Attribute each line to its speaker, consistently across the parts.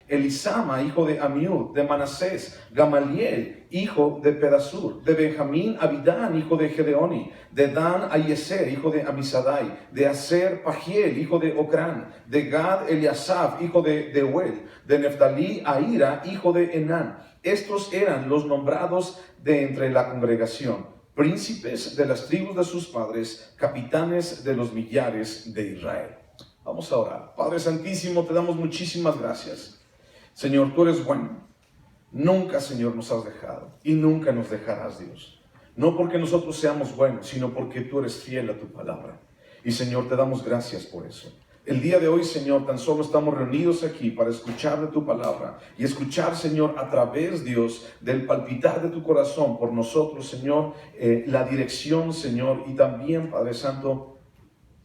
Speaker 1: Elisama, hijo de Amiud, de Manasés, Gamaliel, hijo de Pedasur, de Benjamín, Abidán, hijo de Gedeoni, de Dan, Ayeser, hijo de Amisadai, de Aser, Pagiel, hijo de Ocrán, de Gad, Eliasaf, hijo de Deuel, de Neftalí, Ahira, hijo de Enán. Estos eran los nombrados de entre la congregación, príncipes de las tribus de sus padres, capitanes de los millares de Israel. Vamos a orar. Padre Santísimo, te damos muchísimas gracias. Señor, tú eres bueno. Nunca, Señor, nos has dejado y nunca nos dejarás, Dios. No porque nosotros seamos buenos, sino porque tú eres fiel a tu palabra. Y, Señor, te damos gracias por eso. El día de hoy, Señor, tan solo estamos reunidos aquí para escuchar de tu palabra y escuchar, Señor, a través, Dios, del palpitar de tu corazón por nosotros, Señor, la dirección, Señor, y también, Padre Santo,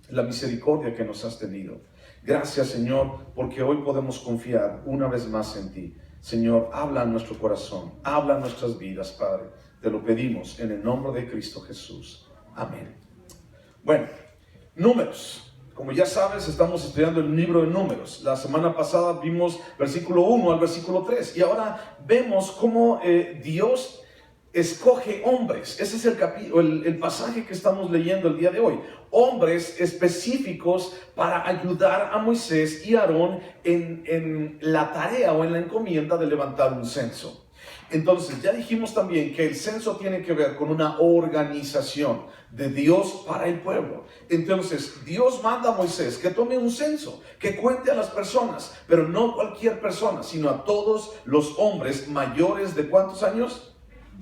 Speaker 1: la misericordia que nos has tenido. Gracias, Señor, porque hoy podemos confiar una vez más en ti. Señor, habla en nuestro corazón, habla en nuestras vidas, Padre. Te lo pedimos en el nombre de Cristo Jesús. Amén. Bueno, Números. Como ya sabes, estamos estudiando el libro de Números. La semana pasada vimos versículo 1 al versículo 3. Y ahora vemos cómo Dios escoge hombres. Ese es el pasaje que estamos leyendo el día de hoy. Hombres específicos para ayudar a Moisés y Aarón en la tarea o en la encomienda de levantar un censo. Entonces, ya dijimos también que el censo tiene que ver con una organización de Dios para el pueblo. Entonces, Dios manda a Moisés que tome un censo, que cuente a las personas, pero no cualquier persona, sino a todos los hombres mayores de ¿cuántos años?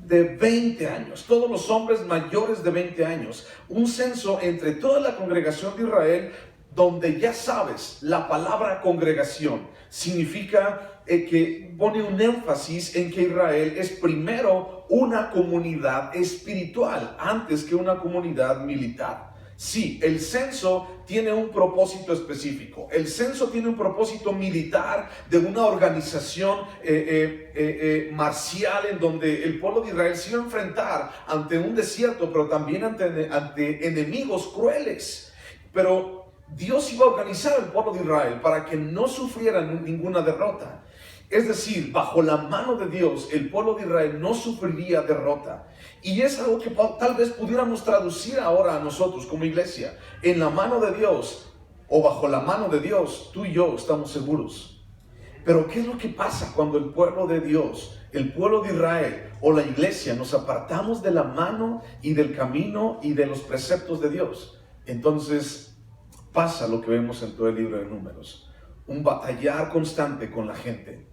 Speaker 1: De 20 años, todos los hombres mayores de 20 años, un censo entre toda la congregación de Israel, donde ya sabes, la palabra congregación significa que pone un énfasis en que Israel es primero una comunidad espiritual antes que una comunidad militar. Sí, el censo tiene un propósito específico. El censo tiene un propósito militar de una organización marcial en donde el pueblo de Israel se iba a enfrentar ante un desierto, pero también ante enemigos crueles. Pero Dios iba a organizar al pueblo de Israel para que no sufrieran ninguna derrota. Es decir, bajo la mano de Dios, el pueblo de Israel no sufriría derrota. Y es algo que tal vez pudiéramos traducir ahora a nosotros como iglesia. En la mano de Dios, o bajo la mano de Dios, tú y yo estamos seguros. Pero ¿qué es lo que pasa cuando el pueblo de Dios, el pueblo de Israel o la iglesia nos apartamos de la mano y del camino y de los preceptos de Dios? Entonces pasa lo que vemos en todo el libro de Números. Un batallar constante con la gente.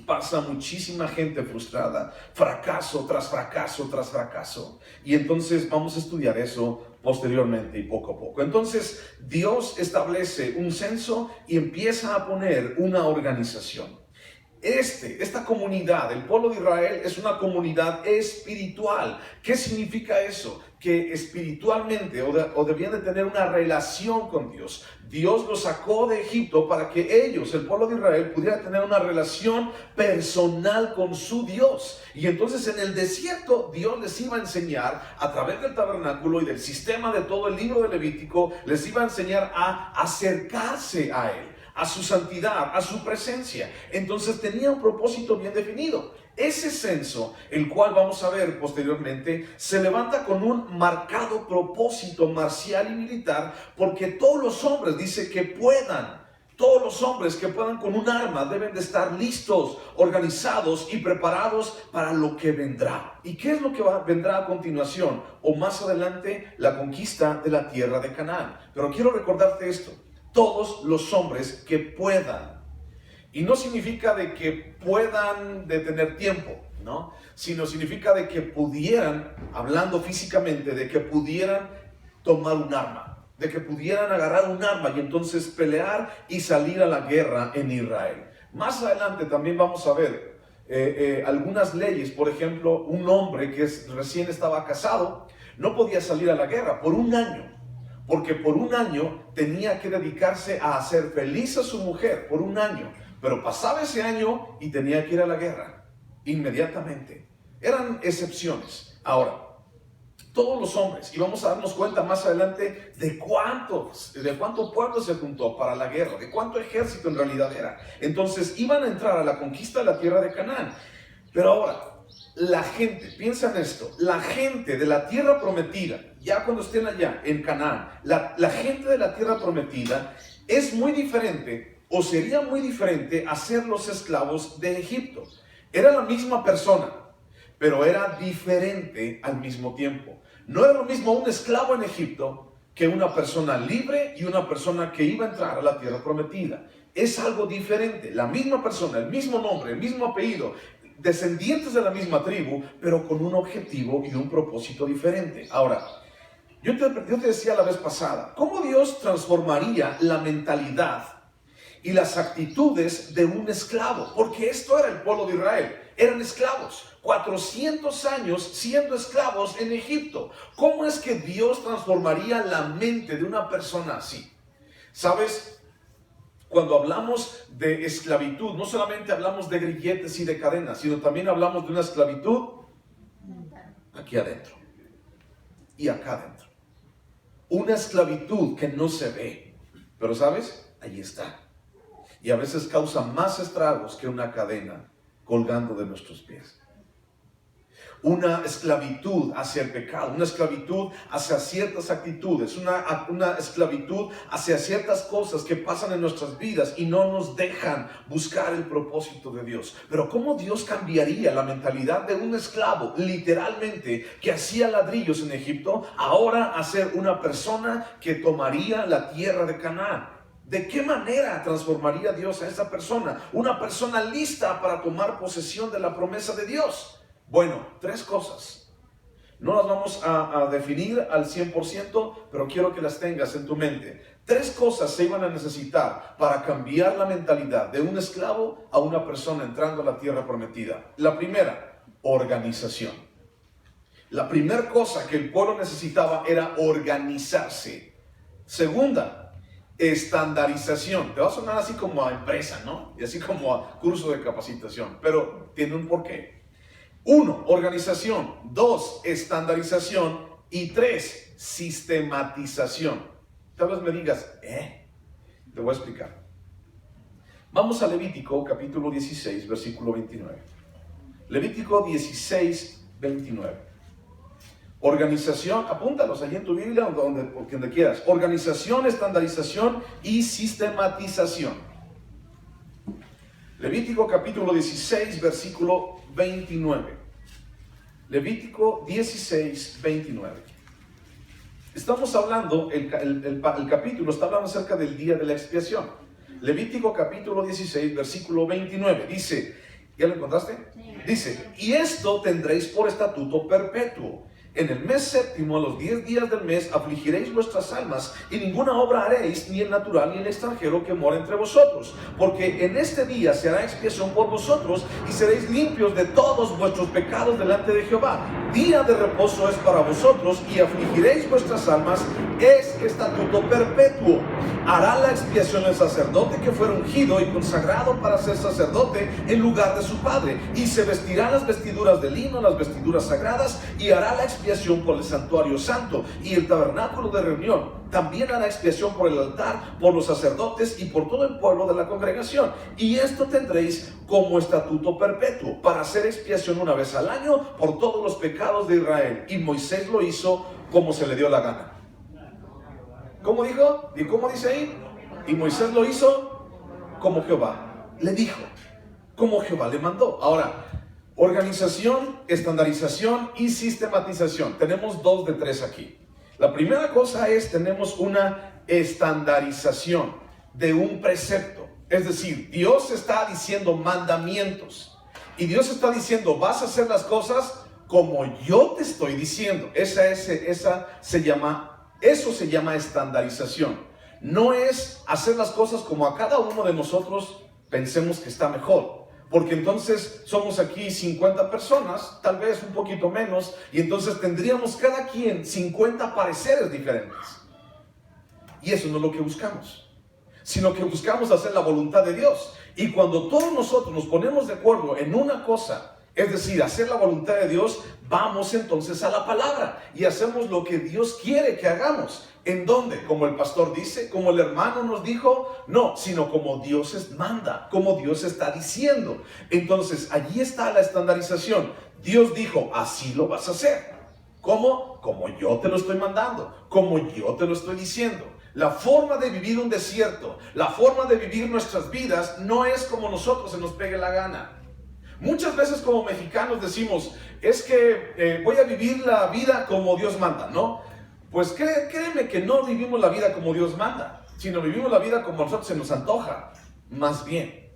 Speaker 1: Pasa muchísima gente frustrada, fracaso tras fracaso tras fracaso. Y entonces vamos a estudiar eso posteriormente y poco a poco. Entonces Dios establece un censo y empieza a poner una organización. Esta comunidad, el pueblo de Israel, es una comunidad espiritual. ¿Qué significa eso? Que espiritualmente o debían de tener una relación con Dios. Dios los sacó de Egipto para que ellos, el pueblo de Israel, pudiera tener una relación personal con su Dios. Y entonces en el desierto Dios les iba a enseñar a través del tabernáculo y del sistema de todo el libro de Levítico, les iba a enseñar a acercarse a Él, a su santidad, a su presencia. Entonces tenía un propósito bien definido. Ese censo, el cual vamos a ver posteriormente, se levanta con un marcado propósito marcial y militar, porque todos los hombres, dice que todos los hombres que puedan con un arma deben de estar listos, organizados y preparados para lo que vendrá. ¿Y qué es lo que vendrá a continuación? O más adelante, la conquista de la tierra de Canaán. Pero quiero recordarte esto. Todos los hombres que puedan. Y no significa de que puedan de tener tiempo, ¿no? Sino significa de que pudieran, hablando físicamente, de que pudieran tomar un arma, de que pudieran agarrar un arma y entonces pelear y salir a la guerra en Israel. Más adelante también vamos a ver algunas leyes. Por ejemplo, un hombre que recién estaba casado no podía salir a la guerra por un año. Porque por un año tenía que dedicarse a hacer feliz a su mujer, por un año. Pero pasaba ese año y tenía que ir a la guerra, inmediatamente. Eran excepciones. Ahora, todos los hombres. Y vamos a darnos cuenta más adelante de cuánto pueblo se juntó para la guerra, de cuánto ejército en realidad era. Entonces iban a entrar a la conquista de la tierra de Canaán. Pero ahora, la gente, piensa en esto, la gente de la tierra prometida, ya cuando estén allá en Canaán, la gente de la tierra prometida es muy diferente, o sería muy diferente a ser los esclavos de Egipto. Era la misma persona, pero era diferente al mismo tiempo. No era lo mismo un esclavo en Egipto que una persona libre y una persona que iba a entrar a la tierra prometida. Es algo diferente, la misma persona, el mismo nombre, el mismo apellido, descendientes de la misma tribu, pero con un objetivo y un propósito diferente. Ahora, yo te decía la vez pasada, ¿cómo Dios transformaría la mentalidad y las actitudes de un esclavo? Porque esto era el pueblo de Israel, eran esclavos, 400 años siendo esclavos en Egipto. ¿Cómo es que Dios transformaría la mente de una persona así? ¿Sabes? Cuando hablamos de esclavitud, no solamente hablamos de grilletes y de cadenas, sino también hablamos de una esclavitud aquí adentro y acá adentro. Una esclavitud que no se ve, pero ¿sabes? Ahí está. Y a veces causa más estragos que una cadena colgando de nuestros pies. Una esclavitud hacia el pecado, una esclavitud hacia ciertas actitudes, una esclavitud hacia ciertas cosas que pasan en nuestras vidas y no nos dejan buscar el propósito de Dios. Pero ¿cómo Dios cambiaría la mentalidad de un esclavo, literalmente, que hacía ladrillos en Egipto, ahora a ser una persona que tomaría la tierra de Canaán? ¿De qué manera transformaría Dios a esa persona? Una persona lista para tomar posesión de la promesa de Dios. Bueno, 3 cosas. No las vamos a definir al 100%, pero quiero que las tengas en tu mente. 3 cosas se iban a necesitar para cambiar la mentalidad de un esclavo a una persona entrando a la tierra prometida. La primera, organización. La primera cosa que el pueblo necesitaba era organizarse. Segunda, estandarización. Te va a sonar así como a empresa, ¿no? Y así como a curso de capacitación, pero tiene un porqué. 1, organización. 2, estandarización. Y 3, sistematización. Tal vez me digas, Te voy a explicar. Vamos a Levítico capítulo 16, versículo 29. Levítico 16, 29. Organización, apúntalos allí en tu Biblia o donde quieras. Organización, estandarización y sistematización. Levítico capítulo 16, versículo 29. Levítico 16, 29. Estamos hablando, el capítulo está hablando acerca del día de la expiación. Levítico capítulo 16, versículo 29. Dice, ¿ya lo encontraste? Sí. Dice, y esto tendréis por estatuto perpetuo. En el mes séptimo, a los 10 días del mes, afligiréis vuestras almas, y ninguna obra haréis, ni el natural ni el extranjero que mora entre vosotros. Porque en este día se hará expiación por vosotros, y seréis limpios de todos vuestros pecados delante de Jehová. Día de reposo es para vosotros, y afligiréis vuestras almas, es estatuto perpetuo. Hará la expiación el sacerdote que fuera ungido y consagrado para ser sacerdote en lugar de su padre, y se vestirán las vestiduras de lino, las vestiduras sagradas, y hará la expiación por el santuario santo y el tabernáculo de reunión. También hará expiación por el altar, por los sacerdotes y por todo el pueblo de la congregación. Y esto tendréis como estatuto perpetuo, para hacer expiación una vez al año por todos los pecados de Israel. Y Moisés lo hizo como se le dio la gana. ¿Cómo dijo? ¿Y cómo dice ahí? Y Moisés lo hizo como Jehová le dijo, como Jehová le mandó. Ahora, organización, estandarización y sistematización. Tenemos 2 de 3 aquí. La primera cosa es, tenemos una estandarización de un precepto. Es decir, Dios está diciendo mandamientos. Y Dios está diciendo, vas a hacer las cosas como yo te estoy diciendo. Eso se llama estandarización. No es hacer las cosas como a cada uno de nosotros pensemos que está mejor. Porque entonces somos aquí 50 personas, tal vez un poquito menos, y entonces tendríamos cada quien 50 pareceres diferentes. Y eso no es lo que buscamos, sino que buscamos hacer la voluntad de Dios. Y cuando todos nosotros nos ponemos de acuerdo en una cosa, Es decir, hacer la voluntad de Dios, vamos entonces a la palabra y hacemos lo que Dios quiere que hagamos. ¿En dónde? Como el pastor dice, como el hermano nos dijo, no, sino como Dios manda, como Dios está diciendo. Entonces, allí está la estandarización. Dios dijo, así lo vas a hacer. ¿Cómo? Como yo te lo estoy mandando, como yo te lo estoy diciendo. La forma de vivir un desierto, la forma de vivir nuestras vidas, no es como nosotros se nos pegue la gana. Muchas veces como mexicanos decimos, es que voy a vivir la vida como Dios manda, ¿no? Pues créeme que no vivimos la vida como Dios manda, sino vivimos la vida como a nosotros se nos antoja, más bien.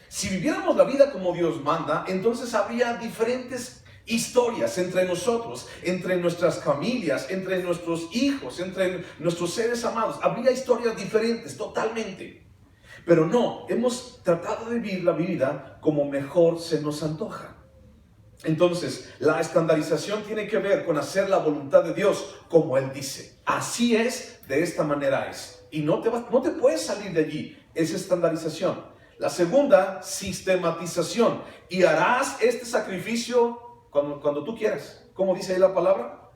Speaker 1: Si viviéramos la vida como Dios manda, entonces habría diferentes historias entre nosotros, entre nuestras familias, entre nuestros hijos, entre nuestros seres amados. Habría historias diferentes totalmente. Pero no, hemos tratado de vivir la vida como mejor se nos antoja. Entonces, la estandarización tiene que ver con hacer la voluntad de Dios como Él dice. Así es, de esta manera es. Y no te puedes salir de allí. Es estandarización. La segunda, sistematización. Y harás este sacrificio cuando tú quieras. ¿Cómo dice ahí la palabra?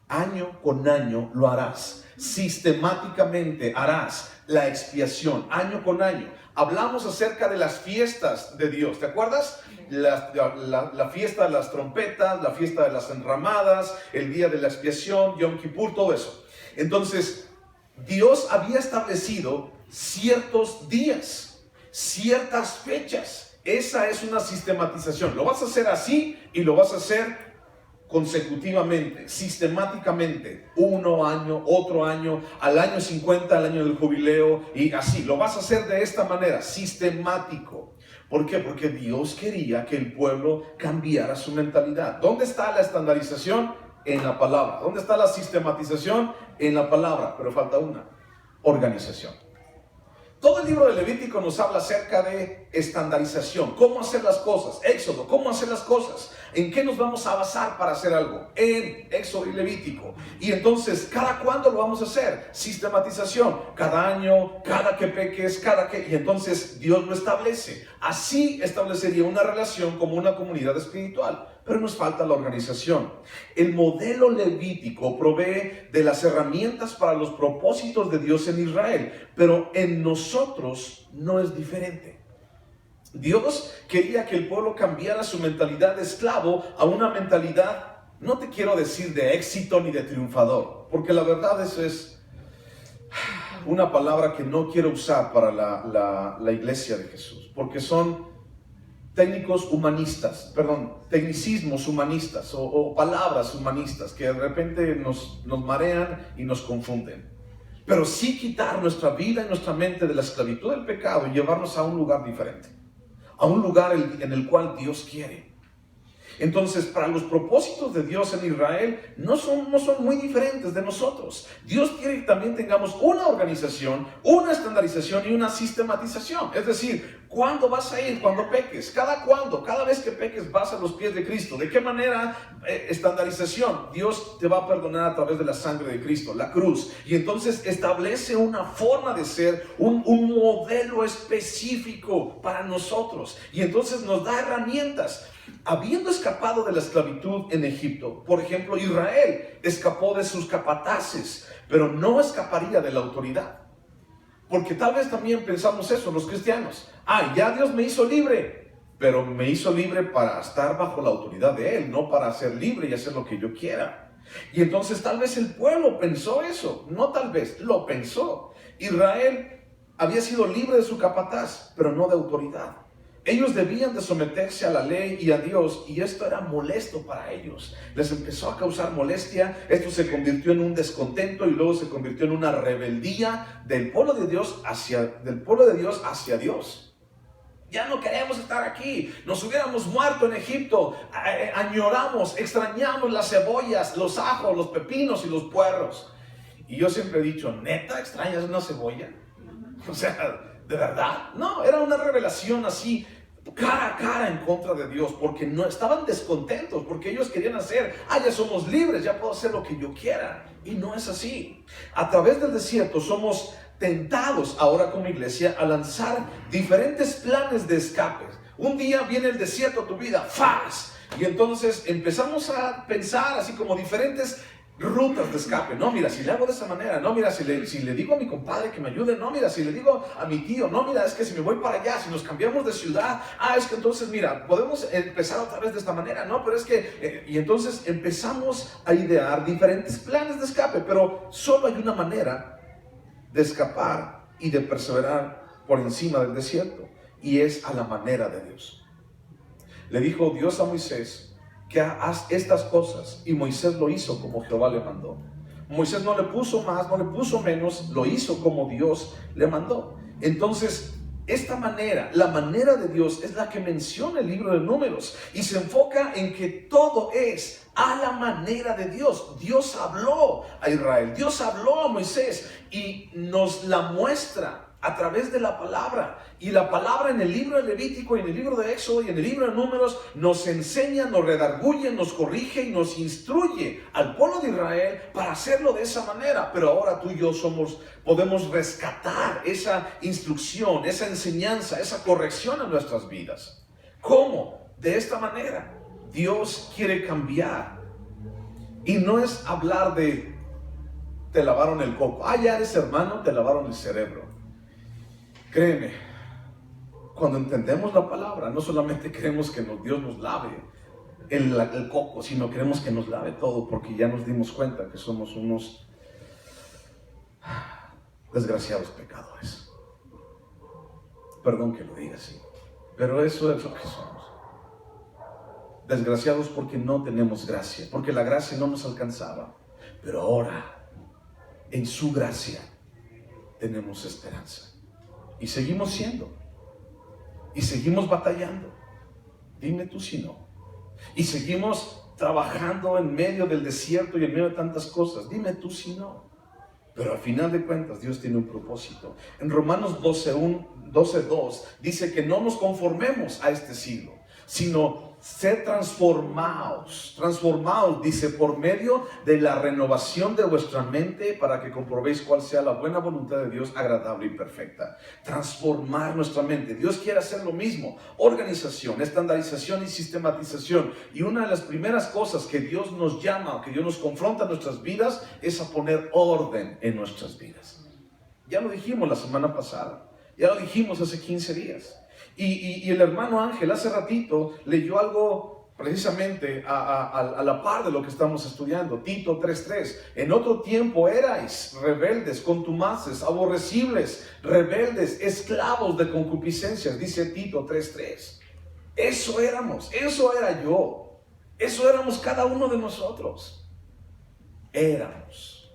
Speaker 1: Año con año lo harás. Sistemáticamente harás la expiación, año con año. Hablamos acerca de las fiestas de Dios, ¿te acuerdas? La fiesta de las trompetas, la fiesta de las enramadas, el día de la expiación, Yom Kippur, todo eso. Entonces, Dios había establecido ciertos días, ciertas fechas. Esa es una sistematización. Lo vas a hacer así y lo vas a hacer consecutivamente, sistemáticamente, uno año, otro año, al año 50, al año del jubileo, y así, lo vas a hacer de esta manera, sistemático. ¿Por qué? Porque Dios quería que el pueblo cambiara su mentalidad. ¿Dónde está la estandarización? En la palabra. ¿Dónde está la sistematización? En la palabra, pero falta una, organización. Todo el libro de Levítico nos habla acerca de estandarización, cómo hacer las cosas. Éxodo, cómo hacer las cosas. ¿En qué nos vamos a basar para hacer algo? En Éxodo y Levítico. Y entonces, ¿cada cuándo lo vamos a hacer? Sistematización. Cada año, cada que peques, y entonces Dios lo establece. Así establecería una relación como una comunidad espiritual. Pero nos falta la organización. El modelo levítico provee de las herramientas para los propósitos de Dios en Israel, pero en nosotros no es diferente. Dios quería que el pueblo cambiara su mentalidad de esclavo a una mentalidad, no te quiero decir de éxito ni de triunfador, porque la verdad eso es una palabra que no quiero usar para la iglesia de Jesús, porque son tecnicismos humanistas o palabras humanistas que de repente nos marean y nos confunden. Pero sí quitar nuestra vida y nuestra mente de la esclavitud del pecado y llevarnos a un lugar diferente, a un lugar en el cual Dios quiere. Entonces, para los propósitos de Dios en Israel no son muy diferentes de nosotros. Dios quiere que también tengamos una organización, una estandarización y una sistematización. Es decir, ¿cuándo vas a ir? Cuando peques. Cada vez que peques vas a los pies de Cristo. ¿De qué manera? Estandarización. Dios te va a perdonar a través de la sangre de Cristo, la cruz. Y entonces establece una forma de ser, un modelo específico para nosotros. Y entonces nos da herramientas. Habiendo escapado de la esclavitud en Egipto, por ejemplo, Israel escapó de sus capataces, pero no escaparía de la autoridad. Porque tal vez también pensamos eso, los cristianos. Ya Dios me hizo libre, pero me hizo libre para estar bajo la autoridad de Él, no para ser libre y hacer lo que yo quiera. Y entonces tal vez el pueblo pensó eso, no tal vez, lo pensó. Israel había sido libre de su capataz, pero no de autoridad. Ellos debían de someterse a la ley y a Dios, y esto era molesto para ellos. Les empezó a causar molestia, esto se convirtió en un descontento y luego se convirtió en una rebeldía del pueblo de Dios hacia Dios. Ya no queremos estar aquí, nos hubiéramos muerto en Egipto, añoramos, extrañamos las cebollas, los ajos, los pepinos y los puerros. Y yo siempre he dicho, ¿neta extrañas una cebolla? O sea, ¿de verdad? No, era una revelación así, cara a cara en contra de Dios, porque no estaban descontentos, porque ellos querían hacer, ya somos libres, ya puedo hacer lo que yo quiera. Y no es así. A través del desierto somos tentados ahora como iglesia a lanzar diferentes planes de escape. Un día viene el desierto a tu vida, ¡faz! Y entonces empezamos a pensar así como diferentes rutas de escape. No, mira, si le hago de esa manera, no, mira, si le digo a mi compadre que me ayude, no, mira, si le digo a mi tío, no, mira, es que si me voy para allá, si nos cambiamos de ciudad, es que entonces, mira, podemos empezar otra vez de esta manera, no, pero es que, y entonces empezamos a idear diferentes planes de escape, pero solo hay una manera de escapar y de perseverar por encima del desierto, y es a la manera de Dios. Le dijo Dios a Moisés que haz estas cosas, y Moisés lo hizo como Jehová le mandó. Moisés no le puso más, no le puso menos, lo hizo como Dios le mandó. Entonces, esta manera, la manera de Dios, es la que menciona el libro de Números, y se enfoca en que todo es a la manera de Dios. Dios habló a Israel, Dios habló a Moisés, y nos la muestra a través de la palabra. Y la palabra en el libro de Levítico, y en el libro de Éxodo, y en el libro de Números, nos enseña, nos redarguye, nos corrige y nos instruye al pueblo de Israel para hacerlo de esa manera. Pero ahora tú y yo podemos rescatar esa instrucción, esa enseñanza, esa corrección en nuestras vidas. ¿Cómo? De esta manera. Dios quiere cambiar. Y no es hablar de te lavaron el coco. Ya eres hermano, te lavaron el cerebro. Créeme, cuando entendemos la palabra, no solamente queremos que Dios nos lave el coco, sino queremos que nos lave todo, porque ya nos dimos cuenta que somos unos desgraciados pecadores. Perdón que lo diga así, pero eso es lo que somos. Desgraciados porque no tenemos gracia, porque la gracia no nos alcanzaba, pero ahora, en su gracia, tenemos esperanza. Y seguimos siendo, y seguimos batallando. Dime tú si no. Y seguimos trabajando en medio del desierto y en medio de tantas cosas. Dime tú si no. Pero al final de cuentas Dios tiene un propósito. En Romanos 12:2 dice que no nos conformemos a este siglo, sino sed transformados, dice, por medio de la renovación de vuestra mente, para que comprobéis cuál sea la buena voluntad de Dios, agradable y perfecta. Transformar nuestra mente. Dios quiere hacer lo mismo. Organización, estandarización y sistematización. Y una de las primeras cosas que Dios nos llama, que Dios nos confronta en nuestras vidas, es a poner orden en nuestras vidas. Ya lo dijimos la semana pasada. Ya lo dijimos hace 15 días. Y el hermano Ángel hace ratito leyó algo precisamente a la par de lo que estamos estudiando. Tito 3:3. En otro tiempo erais rebeldes, contumaces, aborrecibles, rebeldes, esclavos de concupiscencias, dice Tito 3:3. Eso éramos, eso era yo, eso éramos cada uno de nosotros. Éramos.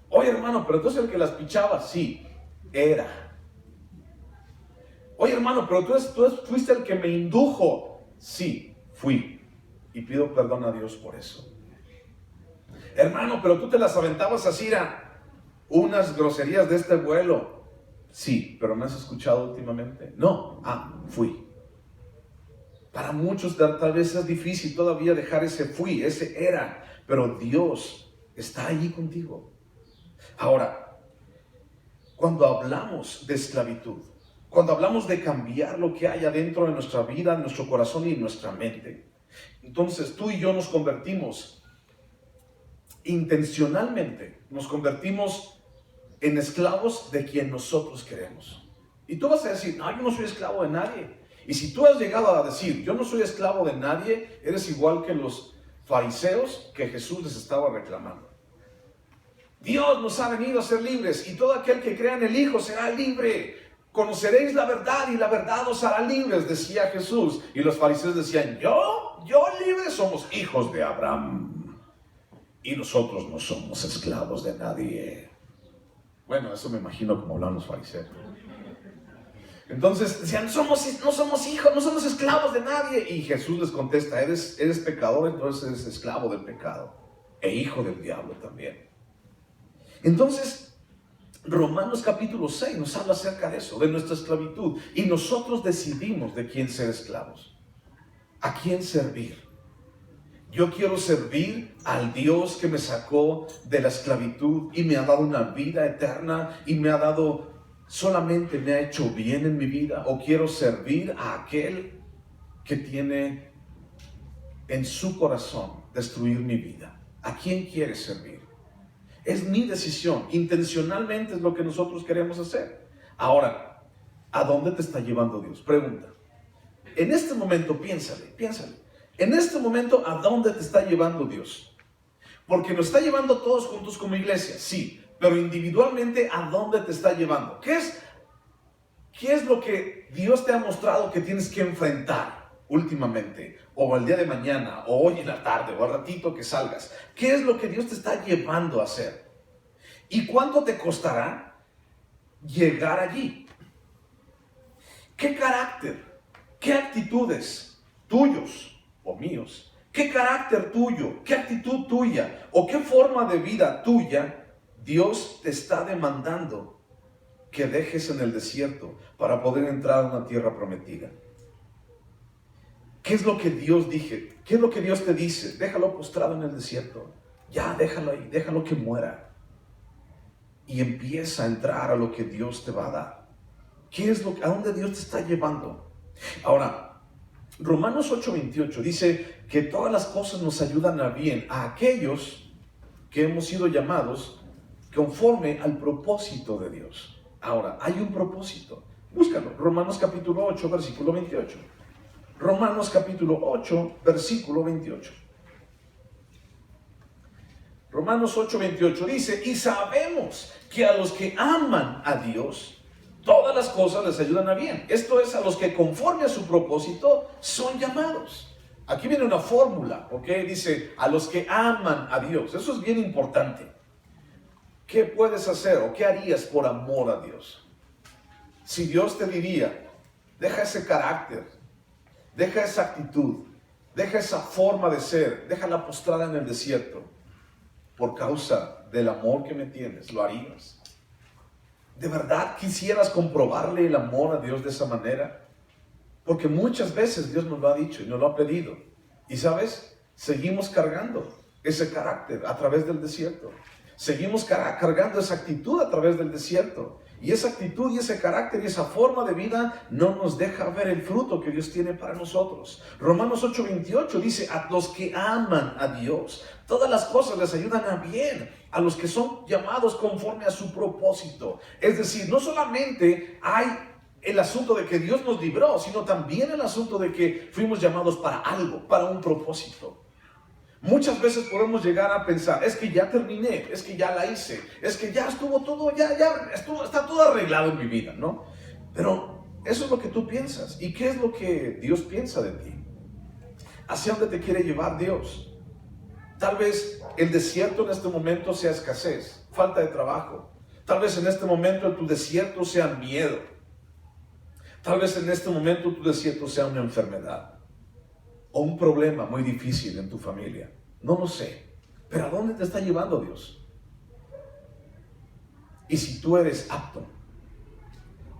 Speaker 1: Oye, hermano, pero entonces el que las pichaba, sí, era. Oye, hermano, pero tú fuiste el que me indujo. Sí, fui. Y pido perdón a Dios por eso. Hermano, pero tú te las aventabas así, unas groserías de este vuelo. Sí, pero ¿me has escuchado últimamente? No. Fui. Para muchos tal vez es difícil todavía dejar ese fui, ese era. Pero Dios está allí contigo. Ahora, cuando hablamos de esclavitud, cuando hablamos de cambiar lo que hay adentro de nuestra vida, en nuestro corazón y en nuestra mente, entonces tú y yo nos convertimos intencionalmente, nos convertimos en esclavos de quien nosotros queremos. Y tú vas a decir, no, yo no soy esclavo de nadie. Y si tú has llegado a decir, yo no soy esclavo de nadie, eres igual que los fariseos que Jesús les estaba reclamando. Dios nos ha venido a ser libres, y todo aquel que crea en el Hijo será libre. Conoceréis la verdad y la verdad os hará libres, decía Jesús. Y los fariseos decían, yo libre, somos hijos de Abraham. Y nosotros no somos esclavos de nadie. Bueno, eso me imagino como hablan los fariseos. Entonces decían, no somos hijos, no somos esclavos de nadie. Y Jesús les contesta, eres pecador, entonces eres esclavo del pecado. E hijo del diablo también. Entonces, Romanos capítulo 6 nos habla acerca de eso, de nuestra esclavitud. Y nosotros decidimos de quién ser esclavos, a quién servir. Yo quiero servir al Dios que me sacó de la esclavitud y me ha dado una vida eterna y me ha hecho bien en mi vida. O quiero servir a aquel que tiene en su corazón destruir mi vida. ¿A quién quieres servir? Es mi decisión. Intencionalmente es lo que nosotros queremos hacer. Ahora, ¿a dónde te está llevando Dios? Pregunta. En este momento, piénsale. En este momento, ¿a dónde te está llevando Dios? Porque nos está llevando todos juntos como iglesia, sí, pero individualmente, ¿a dónde te está llevando? ¿Qué es lo que Dios te ha mostrado que tienes que enfrentar últimamente? O el día de mañana, o hoy en la tarde, o al ratito que salgas. ¿Qué es lo que Dios te está llevando a hacer? ¿Y cuánto te costará llegar allí? ¿Qué carácter, qué actitudes tuyos o míos, qué carácter tuyo, qué actitud tuya o qué forma de vida tuya Dios te está demandando que dejes en el desierto para poder entrar a una tierra prometida? ¿Qué es lo que Dios dije? ¿Qué es lo que Dios te dice? Déjalo postrado en el desierto. Ya, déjalo ahí, déjalo que muera. Y empieza a entrar a lo que Dios te va a dar. ¿A dónde Dios te está llevando? Ahora, Romanos 8:28 dice que todas las cosas nos ayudan a bien a aquellos que hemos sido llamados conforme al propósito de Dios. Ahora, hay un propósito. Búscalo. Romanos capítulo 8, versículo 28. Romanos capítulo 8, versículo 28. Romanos 8:28 dice, y sabemos que a los que aman a Dios, todas las cosas les ayudan a bien. Esto es, a los que conforme a su propósito son llamados. Aquí viene una fórmula, ¿ok? Dice, a los que aman a Dios. Eso es bien importante. ¿Qué puedes hacer o qué harías por amor a Dios? Si Dios te diría, deja ese carácter, deja esa actitud, deja esa forma de ser, déjala postrada en el desierto, por causa del amor que me tienes, ¿lo harías? ¿De verdad quisieras comprobarle el amor a Dios de esa manera? Porque muchas veces Dios nos lo ha dicho y nos lo ha pedido. Y ¿sabes? Seguimos cargando ese carácter a través del desierto. Seguimos cargando esa actitud a través del desierto. Y esa actitud y ese carácter y esa forma de vida no nos deja ver el fruto que Dios tiene para nosotros. Romanos 8:28 dice, a los que aman a Dios, todas las cosas les ayudan a bien, a los que son llamados conforme a su propósito. Es decir, no solamente hay el asunto de que Dios nos libró, sino también el asunto de que fuimos llamados para algo, para un propósito. Muchas veces podemos llegar a pensar, es que ya terminé, es que ya la hice, es que ya estuvo todo, está todo arreglado en mi vida, ¿no? Pero eso es lo que tú piensas. ¿Y qué es lo que Dios piensa de ti? ¿Hacia dónde te quiere llevar Dios? Tal vez el desierto en este momento sea escasez, falta de trabajo. Tal vez en este momento tu desierto sea miedo. Tal vez en este momento tu desierto sea una enfermedad o un problema muy difícil en tu familia. No lo sé. Pero ¿a dónde te está llevando Dios? Y si tú eres apto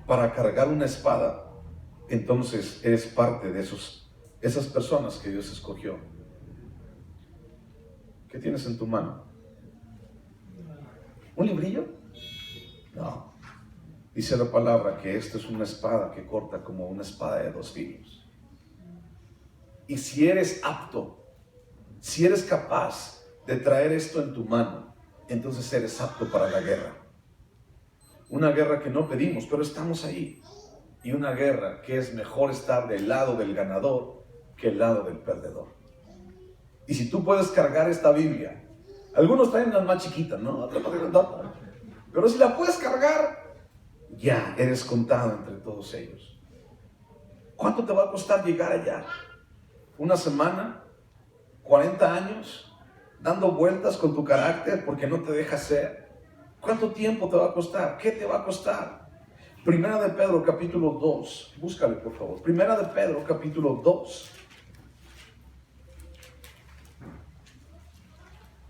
Speaker 1: para cargar una espada, entonces eres parte de esas personas que Dios escogió. ¿Qué tienes en tu mano? ¿Un librillo? No. Dice la palabra que esta es una espada que corta como una espada de dos filos. Y si eres apto, si eres capaz de traer esto en tu mano, entonces eres apto para la guerra. Una guerra que no pedimos, pero estamos ahí. Y una guerra que es mejor estar del lado del ganador que el lado del perdedor. Y si tú puedes cargar esta Biblia, algunos traen las más chiquitas, ¿no? Pero si la puedes cargar, ya eres contado entre todos ellos. ¿Cuánto te va a costar llegar allá? ¿Una semana? ¿40 años? ¿Dando vueltas con tu carácter porque no te dejas ser? ¿Cuánto tiempo te va a costar? ¿Qué te va a costar? Primera de Pedro capítulo 2. Búscale por favor. Primera de Pedro capítulo 2.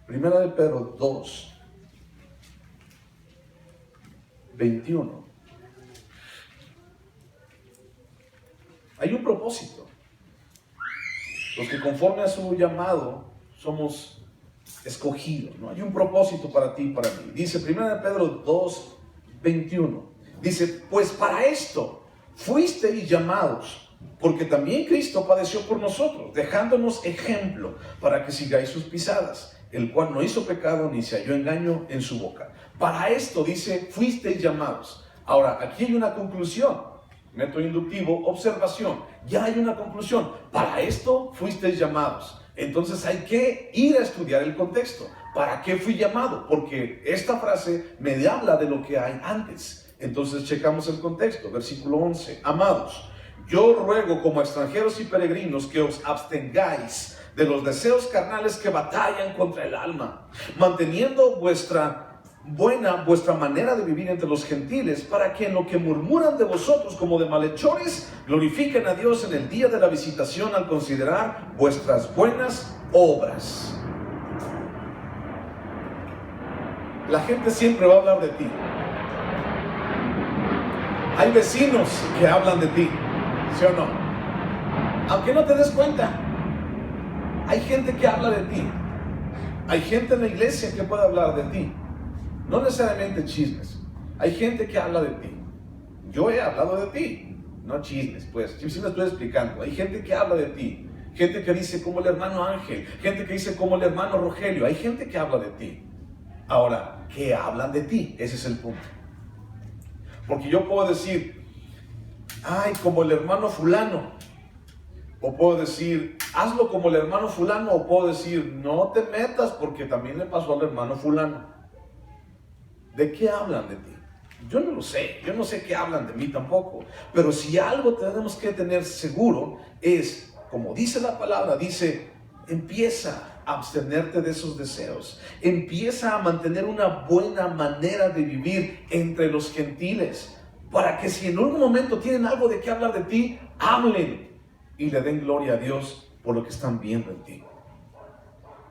Speaker 1: Primera de Pedro 2. 21. Hay un propósito. los que conforme a su llamado somos escogidos, ¿no? Hay un propósito para ti y para mí. Dice 1 Pedro 2:21. Dice, pues para esto fuisteis llamados, porque también Cristo padeció por nosotros, dejándonos ejemplo para que sigáis sus pisadas, el cual no hizo pecado ni se halló engaño en su boca. Para esto, dice, fuisteis llamados. Ahora, aquí hay una conclusión. Método inductivo, observación. Ya hay una conclusión. Para esto fuisteis llamados. Entonces hay que ir a estudiar el contexto. ¿Para qué fui llamado? Porque esta frase me habla de lo que hay antes. Entonces checamos el contexto. Versículo 11. Amados, yo ruego como extranjeros y peregrinos que os abstengáis de los deseos carnales que batallan contra el alma, manteniendo vuestra manera de vivir entre los gentiles, para que en lo que murmuran de vosotros como de malhechores, glorifiquen a Dios en el día de la visitación al considerar vuestras buenas obras. La gente siempre va a hablar de ti. Hay vecinos que hablan de ti, ¿sí o no? Aunque no te des cuenta, hay gente que habla de ti. Hay gente en la iglesia que puede hablar de ti. No necesariamente chismes. Hay gente que habla de ti. Yo he hablado de ti. No chismes, pues. Sí me estoy explicando. Hay gente que habla de ti. Gente que dice como el hermano Ángel. Gente que dice como el hermano Rogelio. Hay gente que habla de ti. Ahora, ¿qué hablan de ti? Ese es el punto. Porque yo puedo decir, ay, como el hermano fulano. O puedo decir, hazlo como el hermano fulano. O puedo decir, no te metas porque también le pasó al hermano fulano. ¿De qué hablan de ti? Yo no lo sé. Yo no sé qué hablan de mí tampoco. Pero si algo tenemos que tener seguro es, como dice la palabra, dice, empieza a abstenerte de esos deseos. Empieza a mantener una buena manera de vivir entre los gentiles. Para que si en un momento tienen algo de qué hablar de ti, hablen y le den gloria a Dios por lo que están viendo en ti.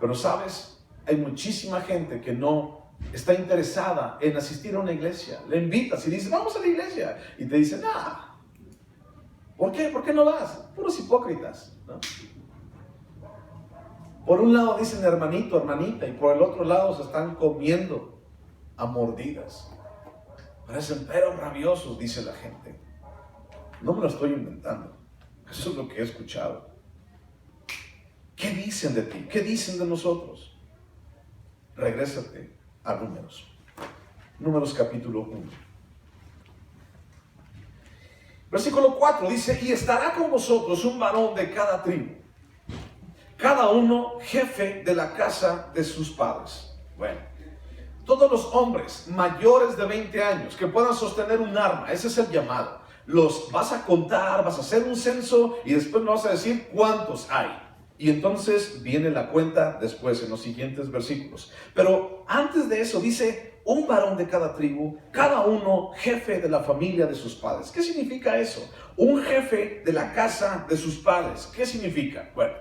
Speaker 1: Pero sabes, hay muchísima gente que no está interesada en asistir a una iglesia. Le invitas y dices, vamos a la iglesia. Y te dicen, ¿por qué? ¿Por qué no vas? Puros hipócritas, ¿no? Por un lado dicen hermanito, hermanita, y por el otro lado se están comiendo a mordidas. Parecen perros rabiosos, dice la gente. No me lo estoy inventando. Eso es lo que he escuchado. ¿Qué dicen de ti? ¿Qué dicen de nosotros? Regrésate a Números. Números capítulo 1. Versículo 4 dice, y estará con vosotros un varón de cada tribu, cada uno jefe de la casa de sus padres. Bueno, todos los hombres mayores de 20 años que puedan sostener un arma, ese es el llamado. Los vas a contar, vas a hacer un censo y después me vas a decir cuántos hay. Y entonces viene la cuenta después en los siguientes versículos. Pero antes de eso dice, un varón de cada tribu, cada uno jefe de la familia de sus padres. ¿Qué significa eso? Un jefe de la casa de sus padres. ¿Qué significa? Bueno,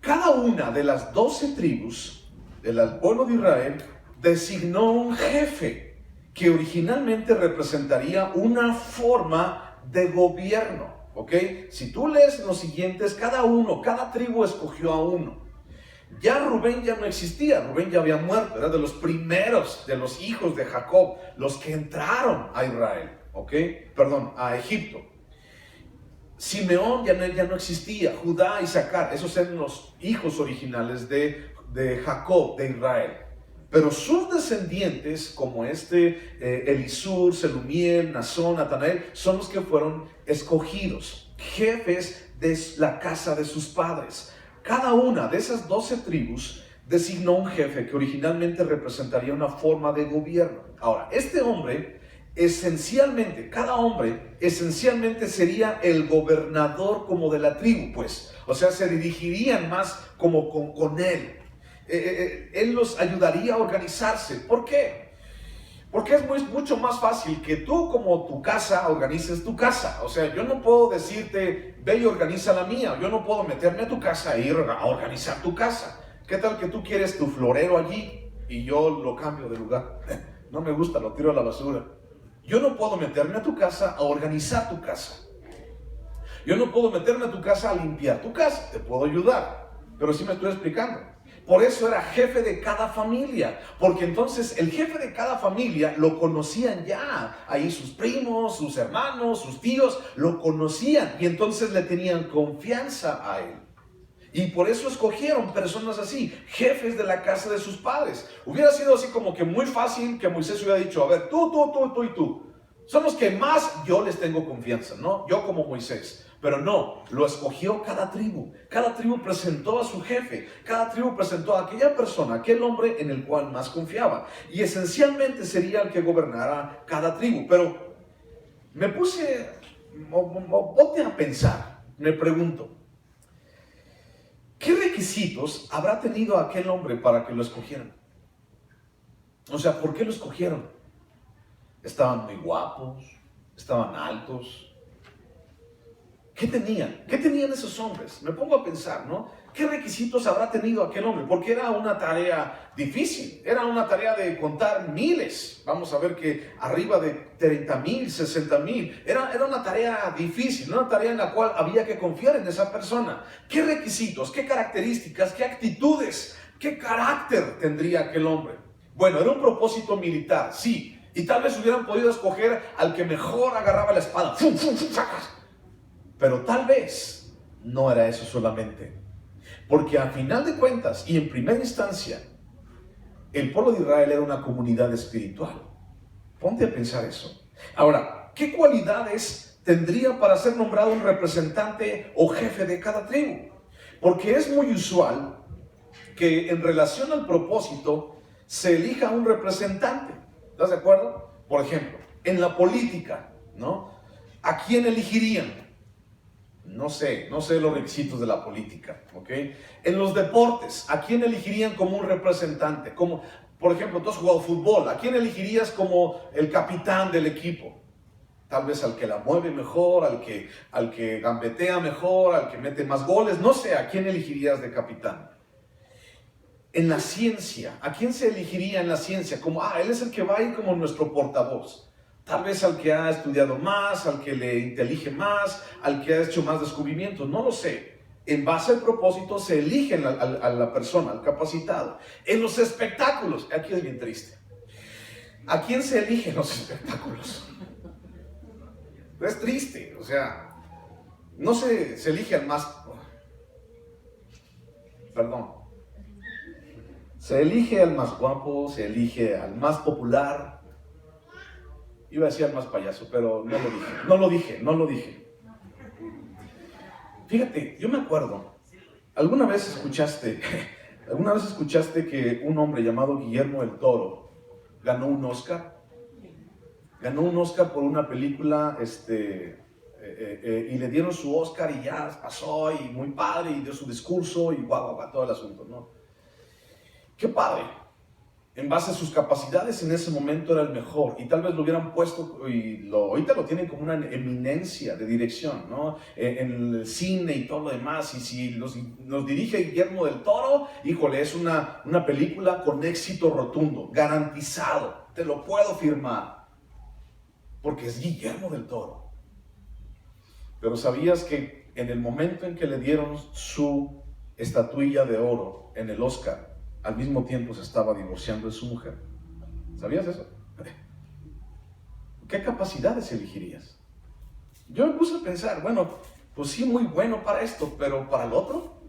Speaker 1: cada una de las 12 tribus del pueblo de Israel designó un jefe que originalmente representaría una forma de gobierno. ¿Ok? Si tú lees los siguientes, cada tribu escogió a uno. Ya Rubén ya no existía, Rubén ya había muerto, era de los primeros de los hijos de Jacob, los que entraron a Israel, ¿ok? Perdón, a Egipto. Simeón ya no existía, Judá y Isaacar, esos eran los hijos originales de Jacob, de Israel. Pero sus descendientes, como Elisur, Selumiel, Nazón, Natanael, son los que fueron escogidos, jefes de la casa de sus padres. Cada una de esas 12 tribus designó un jefe que originalmente representaría una forma de gobierno. Ahora, cada hombre esencialmente sería el gobernador como de la tribu, pues. O sea, se dirigirían más como con él. Él los ayudaría a organizarse. ¿Por qué? Porque es mucho más fácil que tú como tu casa organices tu casa. O sea, yo no puedo decirte, ve y organiza la mía. Yo no puedo meterme a tu casa e ir a organizar tu casa. ¿Qué tal que tú quieres tu florero allí y yo lo cambio de lugar? No me gusta, lo tiro a la basura. Yo no puedo meterme a tu casa a organizar tu casa. Yo no puedo meterme a tu casa a limpiar tu casa, te puedo ayudar, pero sí me estoy explicando. Por eso era jefe de cada familia, porque entonces el jefe de cada familia lo conocían ya. Ahí sus primos, sus hermanos, sus tíos lo conocían y entonces le tenían confianza a él. Y por eso escogieron personas así, jefes de la casa de sus padres. Hubiera sido así como que muy fácil que Moisés hubiera dicho, a ver, tú y tú. Son los que más yo les tengo confianza, ¿no? Yo como Moisés. Pero no, lo escogió cada tribu. Cada tribu presentó a su jefe. Cada tribu presentó a aquella persona, aquel hombre en el cual más confiaba. Y esencialmente sería el que gobernara cada tribu. Pero me ponte a pensar, me pregunto, ¿qué requisitos habrá tenido aquel hombre para que lo escogieran? O sea, ¿por qué lo escogieron? Estaban muy guapos, estaban altos. ¿Qué tenían? ¿Qué tenían esos hombres? Me pongo a pensar, ¿no? ¿Qué requisitos habrá tenido aquel hombre? Porque era una tarea difícil, era una tarea de contar miles. Vamos a ver que arriba de 30,000, 60,000. Era una tarea difícil, una tarea en la cual había que confiar en esa persona. ¿Qué requisitos, qué características, qué actitudes, qué carácter tendría aquel hombre? Bueno, era un propósito militar, sí. Y tal vez hubieran podido escoger al que mejor agarraba la espada. ¡Fum, fum, fum, sacas! Pero tal vez no era eso solamente. Porque a final de cuentas y en primera instancia, el pueblo de Israel era una comunidad espiritual. Ponte a pensar eso. Ahora, ¿qué cualidades tendría para ser nombrado un representante o jefe de cada tribu? Porque es muy usual que en relación al propósito se elija un representante. ¿Estás de acuerdo? Por ejemplo, en la política, ¿no? ¿A quién elegirían? No sé los requisitos de la política, ¿ok? En los deportes, ¿a quién elegirían como un representante? Como, por ejemplo, tú has jugado fútbol, ¿a quién elegirías como el capitán del equipo? Tal vez al que la mueve mejor, al que gambetea mejor, al que mete más goles, no sé, ¿a quién elegirías de capitán? En la ciencia, ¿a quién se elegiría en la ciencia? Como, él es el que va a ir como nuestro portavoz. Tal vez al que ha estudiado más, al que le intelige más, al que ha hecho más descubrimientos, no lo sé. En base al propósito se elige a la persona, al capacitado. En los espectáculos, aquí es bien triste. ¿A quién se elige en los espectáculos? Es triste, o sea, no se elige al más... Perdón. Se elige al más guapo, se elige al más popular. Iba a decir al más payaso, pero no lo dije. Fíjate, yo me acuerdo, ¿alguna vez escuchaste que un hombre llamado Guillermo del Toro ganó un Oscar? Ganó un Oscar por una película, y le dieron su Oscar y ya pasó, y muy padre, y dio su discurso, y guau, todo el asunto, ¿no? ¡Qué padre! En base a sus capacidades en ese momento era el mejor y tal vez lo hubieran puesto ahorita lo tienen como una eminencia de dirección, ¿no? En el cine y todo lo demás, y si nos dirige Guillermo del Toro, híjole, es una película con éxito rotundo, garantizado, te lo puedo firmar, porque es Guillermo del Toro. Pero ¿sabías que en el momento en que le dieron su estatuilla de oro en el Oscar, al mismo tiempo se estaba divorciando de su mujer? ¿Sabías eso? ¿Qué capacidades elegirías? Yo me puse a pensar, bueno, pues sí, muy bueno para esto, pero para el otro,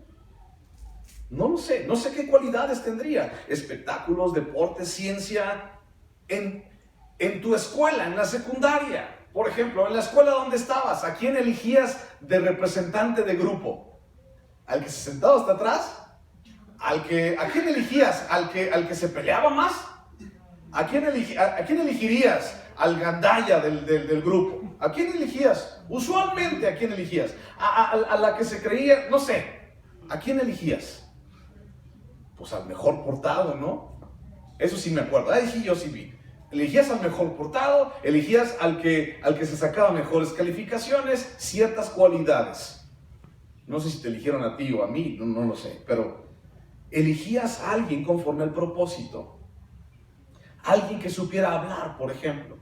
Speaker 1: no lo sé. No sé qué cualidades tendría. Espectáculos, deportes, ciencia. En tu escuela, en la secundaria, por ejemplo, en la escuela donde estabas, ¿a quién elegías de representante de grupo? ¿Al que se sentaba hasta atrás? ¿A quién elegías? ¿Al que se peleaba más? ¿A quién elegirías? Al gandalla del grupo. ¿A quién elegías? Usualmente, ¿a quién elegías? A la que se creía, no sé. ¿A quién elegías? Pues al mejor portado, ¿no? Eso sí me acuerdo. Ahí sí yo sí vi. Elegías al mejor portado, elegías al que se sacaba mejores calificaciones, ciertas cualidades. No sé si te eligieron a ti o a mí, no lo sé, pero elegías a alguien conforme al propósito. Alguien que supiera hablar, por ejemplo.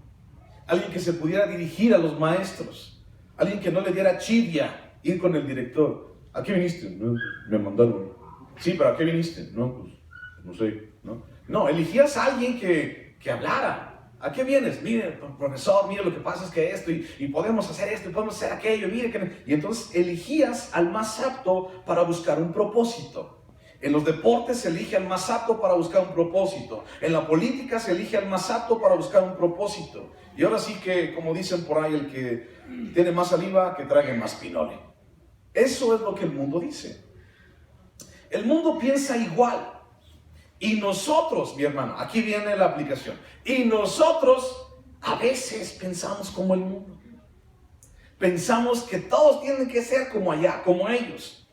Speaker 1: Alguien que se pudiera dirigir a los maestros. Alguien que no le diera chivia ir con el director. ¿A qué viniste? No, me mandaron. Sí, pero ¿a qué viniste? No, pues, no sé, ¿no? No, elegías a alguien que hablara. ¿A qué vienes? Mire, profesor, mire, lo que pasa es que esto, y podemos hacer esto, y podemos hacer aquello, mire que... Y entonces elegías al más apto para buscar un propósito. En los deportes se elige al más apto para buscar un propósito. En la política se elige al más apto para buscar un propósito. Y ahora sí que, como dicen por ahí, el que tiene más saliva, que trague más pinole. Eso es lo que el mundo dice. El mundo piensa igual. Y nosotros, mi hermano, aquí viene la aplicación. Y nosotros a veces pensamos como el mundo. Pensamos que todos tienen que ser como allá, como ellos.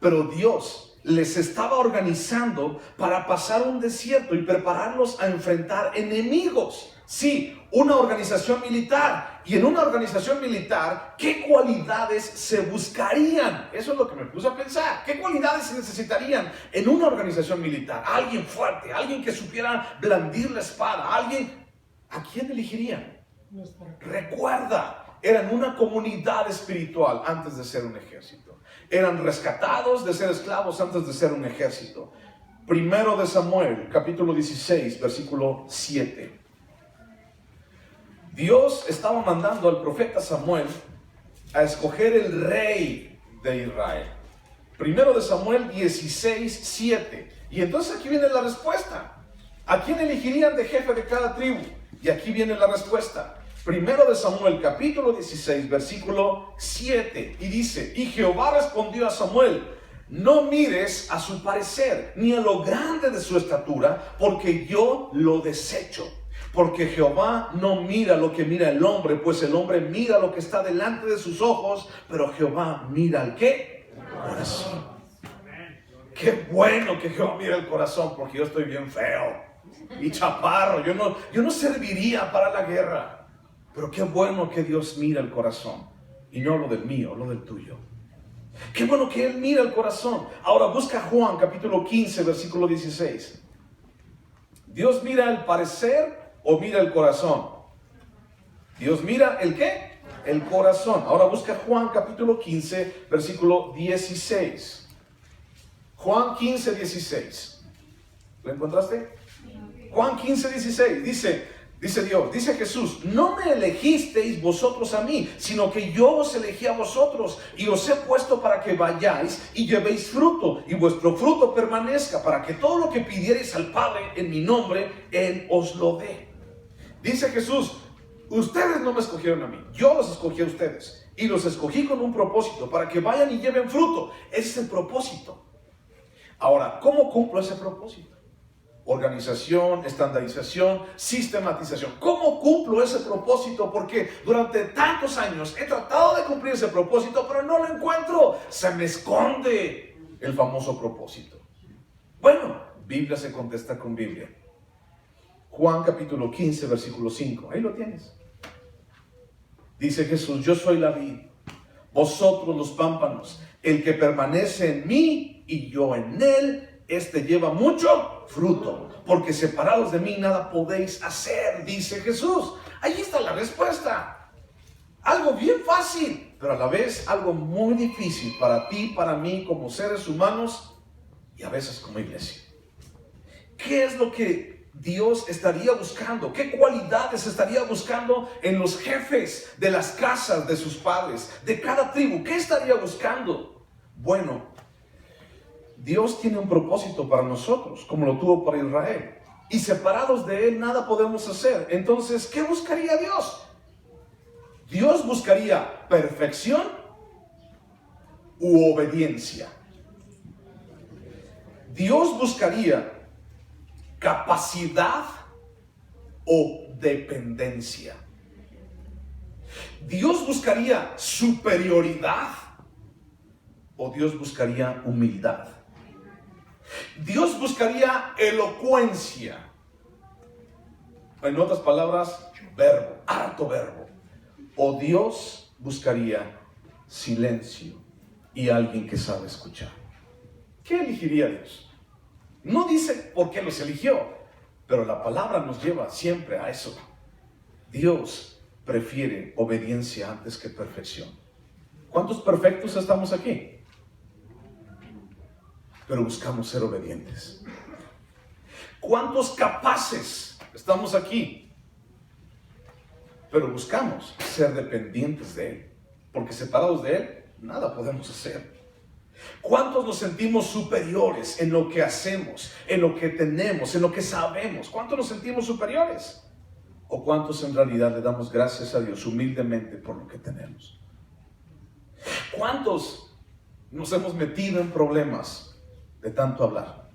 Speaker 1: Pero Dios les estaba organizando para pasar un desierto y prepararlos a enfrentar enemigos. Sí, una organización militar. Y en una organización militar, ¿qué cualidades se buscarían? Eso es lo que me puse a pensar. ¿Qué cualidades se necesitarían en una organización militar? Alguien fuerte, alguien que supiera blandir la espada, alguien... ¿A quién elegirían? Recuerda, eran una comunidad espiritual antes de ser un ejército. Eran rescatados de ser esclavos antes de ser un ejército. Primero de Samuel, capítulo 16, versículo 7. Dios estaba mandando al profeta Samuel a escoger el rey de Israel. Primero de Samuel 16, 7. Y entonces aquí viene la respuesta. ¿A quién elegirían de jefe de cada tribu? Y aquí viene la respuesta. Primero de Samuel, capítulo 16, versículo 7. Y dice, y Jehová respondió a Samuel, no mires a su parecer, ni a lo grande de su estatura, porque yo lo desecho. Porque Jehová no mira lo que mira el hombre, pues el hombre mira lo que está delante de sus ojos, pero Jehová mira al ¿qué? Corazón. Qué bueno que Jehová mira el corazón, porque yo estoy bien feo y chaparro, yo no serviría para la guerra. Pero qué bueno que Dios mira el corazón, y no lo del mío, lo del tuyo. Qué bueno que Él mira el corazón. Ahora busca Juan capítulo 15, versículo 16. ¿Dios mira el parecer o mira el corazón? Dios mira el ¿qué? El corazón. Ahora busca Juan capítulo 15, versículo 16. Juan 15, 16. ¿Lo encontraste? Juan 15, 16. Dice Dios, dice Jesús, no me elegisteis vosotros a mí, sino que yo os elegí a vosotros y os he puesto para que vayáis y llevéis fruto y vuestro fruto permanezca, para que todo lo que pidiereis al Padre en mi nombre, Él os lo dé. Dice Jesús, ustedes no me escogieron a mí, yo los escogí a ustedes y los escogí con un propósito, para que vayan y lleven fruto. Ese es el propósito. Ahora, ¿cómo cumplo ese propósito? Organización, estandarización, sistematización. ¿Cómo cumplo ese propósito? Porque durante tantos años he tratado de cumplir ese propósito, pero no lo encuentro. Se me esconde el famoso propósito. Bueno, Biblia se contesta con Biblia. Juan capítulo 15, versículo 5. Ahí lo tienes. Dice Jesús, yo soy la vid, vosotros los pámpanos. El que permanece en mí y yo en él, este lleva mucho fruto, porque separados de mí nada podéis hacer, dice Jesús. Ahí está la respuesta. Algo bien fácil, pero a la vez algo muy difícil para ti, para mí, como seres humanos y a veces como iglesia. ¿Qué es lo que Dios estaría buscando? ¿Qué cualidades estaría buscando en los jefes de las casas de sus padres, de cada tribu? ¿Qué estaría buscando? Bueno, Dios tiene un propósito para nosotros, como lo tuvo para Israel. Y separados de Él nada podemos hacer. Entonces, ¿qué buscaría Dios? Dios buscaría perfección u obediencia. Dios buscaría capacidad o dependencia. Dios buscaría superioridad o Dios buscaría humildad. Dios buscaría elocuencia. En otras palabras, verbo, harto verbo. O Dios buscaría silencio y alguien que sabe escuchar. ¿Qué elegiría Dios? No dice por qué los eligió, pero la palabra nos lleva siempre a eso. Dios prefiere obediencia antes que perfección. ¿Cuántos perfectos estamos aquí? Pero buscamos ser obedientes. ¿Cuántos capaces estamos aquí? Pero buscamos ser dependientes de Él. Porque separados de Él, nada podemos hacer. ¿Cuántos nos sentimos superiores en lo que hacemos, en lo que tenemos, en lo que sabemos? ¿Cuántos nos sentimos superiores? ¿O cuántos en realidad le damos gracias a Dios humildemente por lo que tenemos? ¿Cuántos nos hemos metido en problemas de tanto hablar?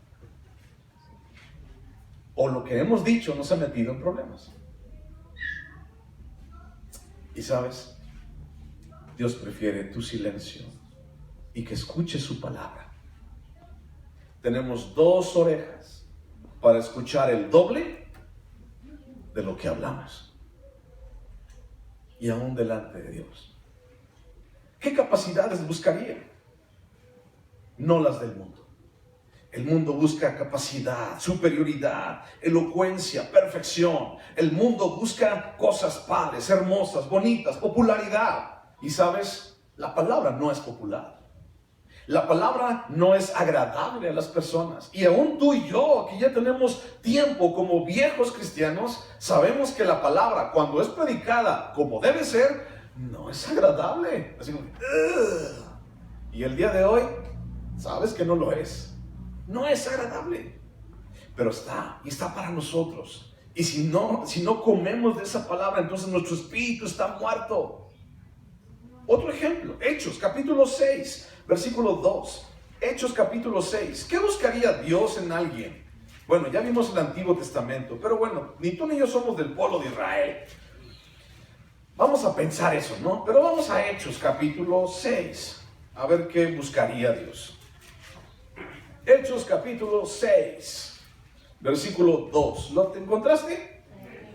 Speaker 1: O lo que hemos dicho nos ha metido en problemas. Y sabes, Dios prefiere tu silencio y que escuche su palabra. Tenemos 2 orejas para escuchar el doble de lo que hablamos. Y aún delante de Dios. ¿Qué capacidades buscaría? No las del mundo. El mundo busca capacidad, superioridad, elocuencia, perfección. El mundo busca cosas padres, hermosas, bonitas, popularidad. Y sabes, la palabra no es popular. La palabra no es agradable a las personas. Y aún tú y yo, que ya tenemos tiempo como viejos cristianos, sabemos que la palabra, cuando es predicada como debe ser, no es agradable. Así como, ugh. Y el día de hoy, sabes que no lo es. No es agradable. Pero está, y está para nosotros. Y si no comemos de esa palabra, entonces nuestro espíritu está muerto. Otro ejemplo, Hechos capítulo 6, versículo 2. Hechos capítulo 6. ¿Qué buscaría Dios en alguien? Bueno, ya vimos el Antiguo Testamento, pero bueno, ni tú ni yo somos del pueblo de Israel. Vamos a pensar eso, ¿no? Pero vamos a Hechos capítulo 6, a ver qué buscaría Dios. Hechos capítulo 6, versículo 2. ¿Lo te encontraste?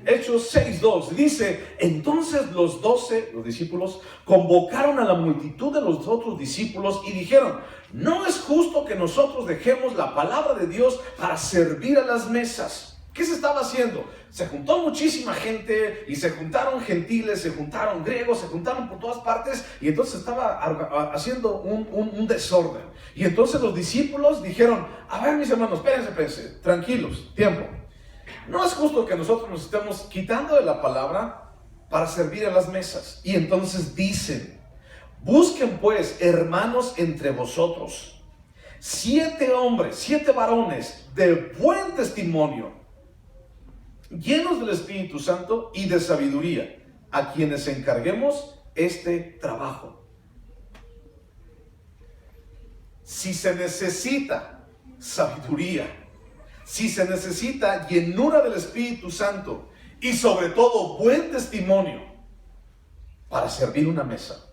Speaker 1: Hechos 6:2 dice: entonces los 12, los discípulos, convocaron a la multitud de los otros discípulos y dijeron: no es justo que nosotros dejemos la palabra de Dios para servir a las mesas. ¿Qué se estaba haciendo? Se juntó muchísima gente y se juntaron gentiles, se juntaron griegos, se juntaron por todas partes y entonces estaba haciendo un desorden. Y entonces los discípulos dijeron: a ver, mis hermanos, espérense, tranquilos, tiempo. No es justo que nosotros nos estemos quitando de la palabra para servir a las mesas. Y entonces dicen: busquen pues, hermanos, entre vosotros 7 hombres, 7 varones de buen testimonio, llenos del Espíritu Santo y de sabiduría, a quienes encarguemos este trabajo. Si se necesita sabiduría, si se necesita llenura del Espíritu Santo y sobre todo buen testimonio para servir una mesa,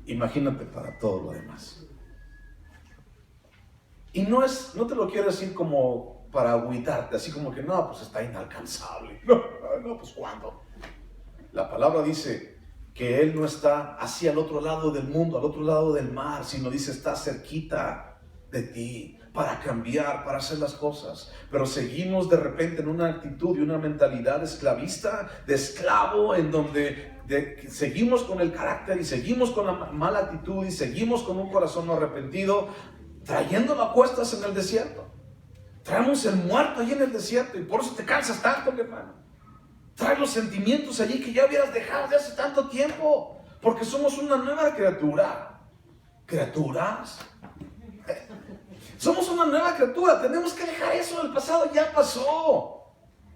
Speaker 1: imagínate para todo lo demás. Y no te lo quiero decir como para agüitarte, así como que no, pues está inalcanzable. No, pues ¿cuándo? La palabra dice que Él no está hacia el otro lado del mundo, al otro lado del mar, sino dice está cerquita de ti, para cambiar, para hacer las cosas. Pero seguimos de repente en una actitud y una mentalidad esclavista, de esclavo, en donde seguimos con el carácter y seguimos con la mala actitud y seguimos con un corazón no arrepentido, trayéndolo a cuestas en el desierto. Traemos el muerto allí en el desierto y por eso te cansas tanto, mi hermano. Trae los sentimientos allí que ya hubieras dejado de hace tanto tiempo, porque somos una nueva criatura. ¿Criaturas? Somos una nueva criatura, tenemos que dejar eso del pasado, ya pasó.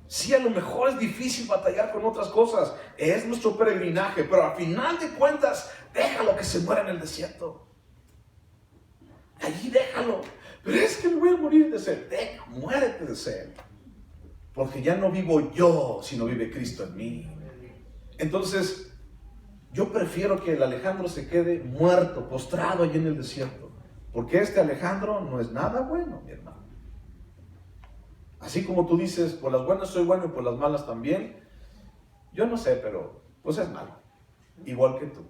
Speaker 1: Sí, a lo mejor es difícil batallar con otras cosas, es nuestro peregrinaje, pero al final de cuentas, déjalo que se muera en el desierto. Allí déjalo. Pero es que me voy a morir de sed. Muérete de sed. Porque ya no vivo yo, sino vive Cristo en mí. Entonces, yo prefiero que el Alejandro se quede muerto, postrado allí en el desierto. Porque este Alejandro no es nada bueno, mi hermano. Así como tú dices, por las buenas soy bueno y por las malas también. Yo no sé, pero pues es malo. Igual que tú,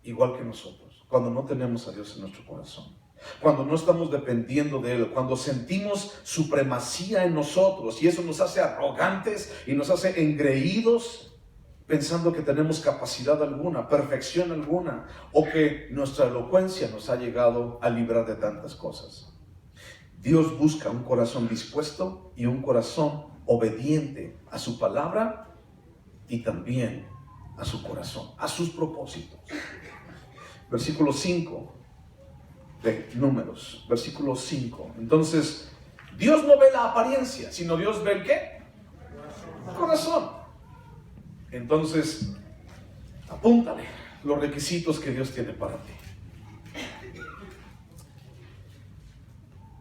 Speaker 1: igual que nosotros. Cuando no tenemos a Dios en nuestro corazón. Cuando no estamos dependiendo de Él. Cuando sentimos supremacía en nosotros. Y eso nos hace arrogantes y nos hace engreídos. pensando que tenemos capacidad alguna, perfección alguna, o que nuestra elocuencia nos ha llegado a librar de tantas cosas. Dios busca un corazón dispuesto y un corazón obediente a su palabra y también a su corazón, a sus propósitos. Versículo 5 de Números, versículo 5. Entonces, Dios no ve la apariencia, sino Dios ve el ¿qué? El corazón. Entonces, apúntale los requisitos que Dios tiene para ti.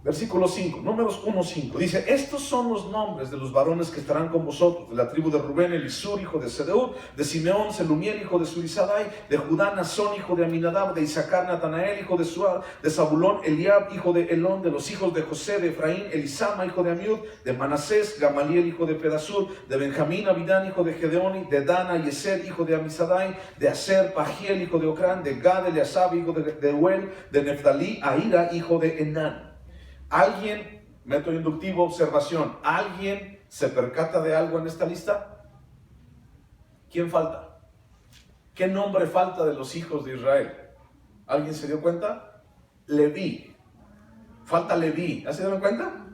Speaker 1: Versículo 5, Números 1:5, dice: estos son los nombres de los varones que estarán con vosotros, de la tribu de Rubén, Elisur, hijo de Sedeur, de Simeón, Selumiel, hijo de Surisadai, de Judá, Nazón, hijo de Aminadab, de Isaacar, Natanael, hijo de Suar, de Zabulón, Eliab, hijo de Elón, de los hijos de José, de Efraín, Elisama, hijo de Amiud, de Manasés, Gamaliel, hijo de Pedasur, de Benjamín, Abidán, hijo de Gedeoni, de Dana, Yeser, hijo de Amisadai, de Aser, Pagiel, hijo de Ocrán, de Gad, Eliasab, hijo de Uel, de Neftalí, Ahira, hijo de Enán. ¿Alguien, método inductivo, observación, alguien se percata de algo en esta lista? ¿Quién falta? ¿Qué nombre falta de los hijos de Israel? ¿Alguien se dio cuenta? Leví. Falta Leví. ¿Ya se dieron cuenta?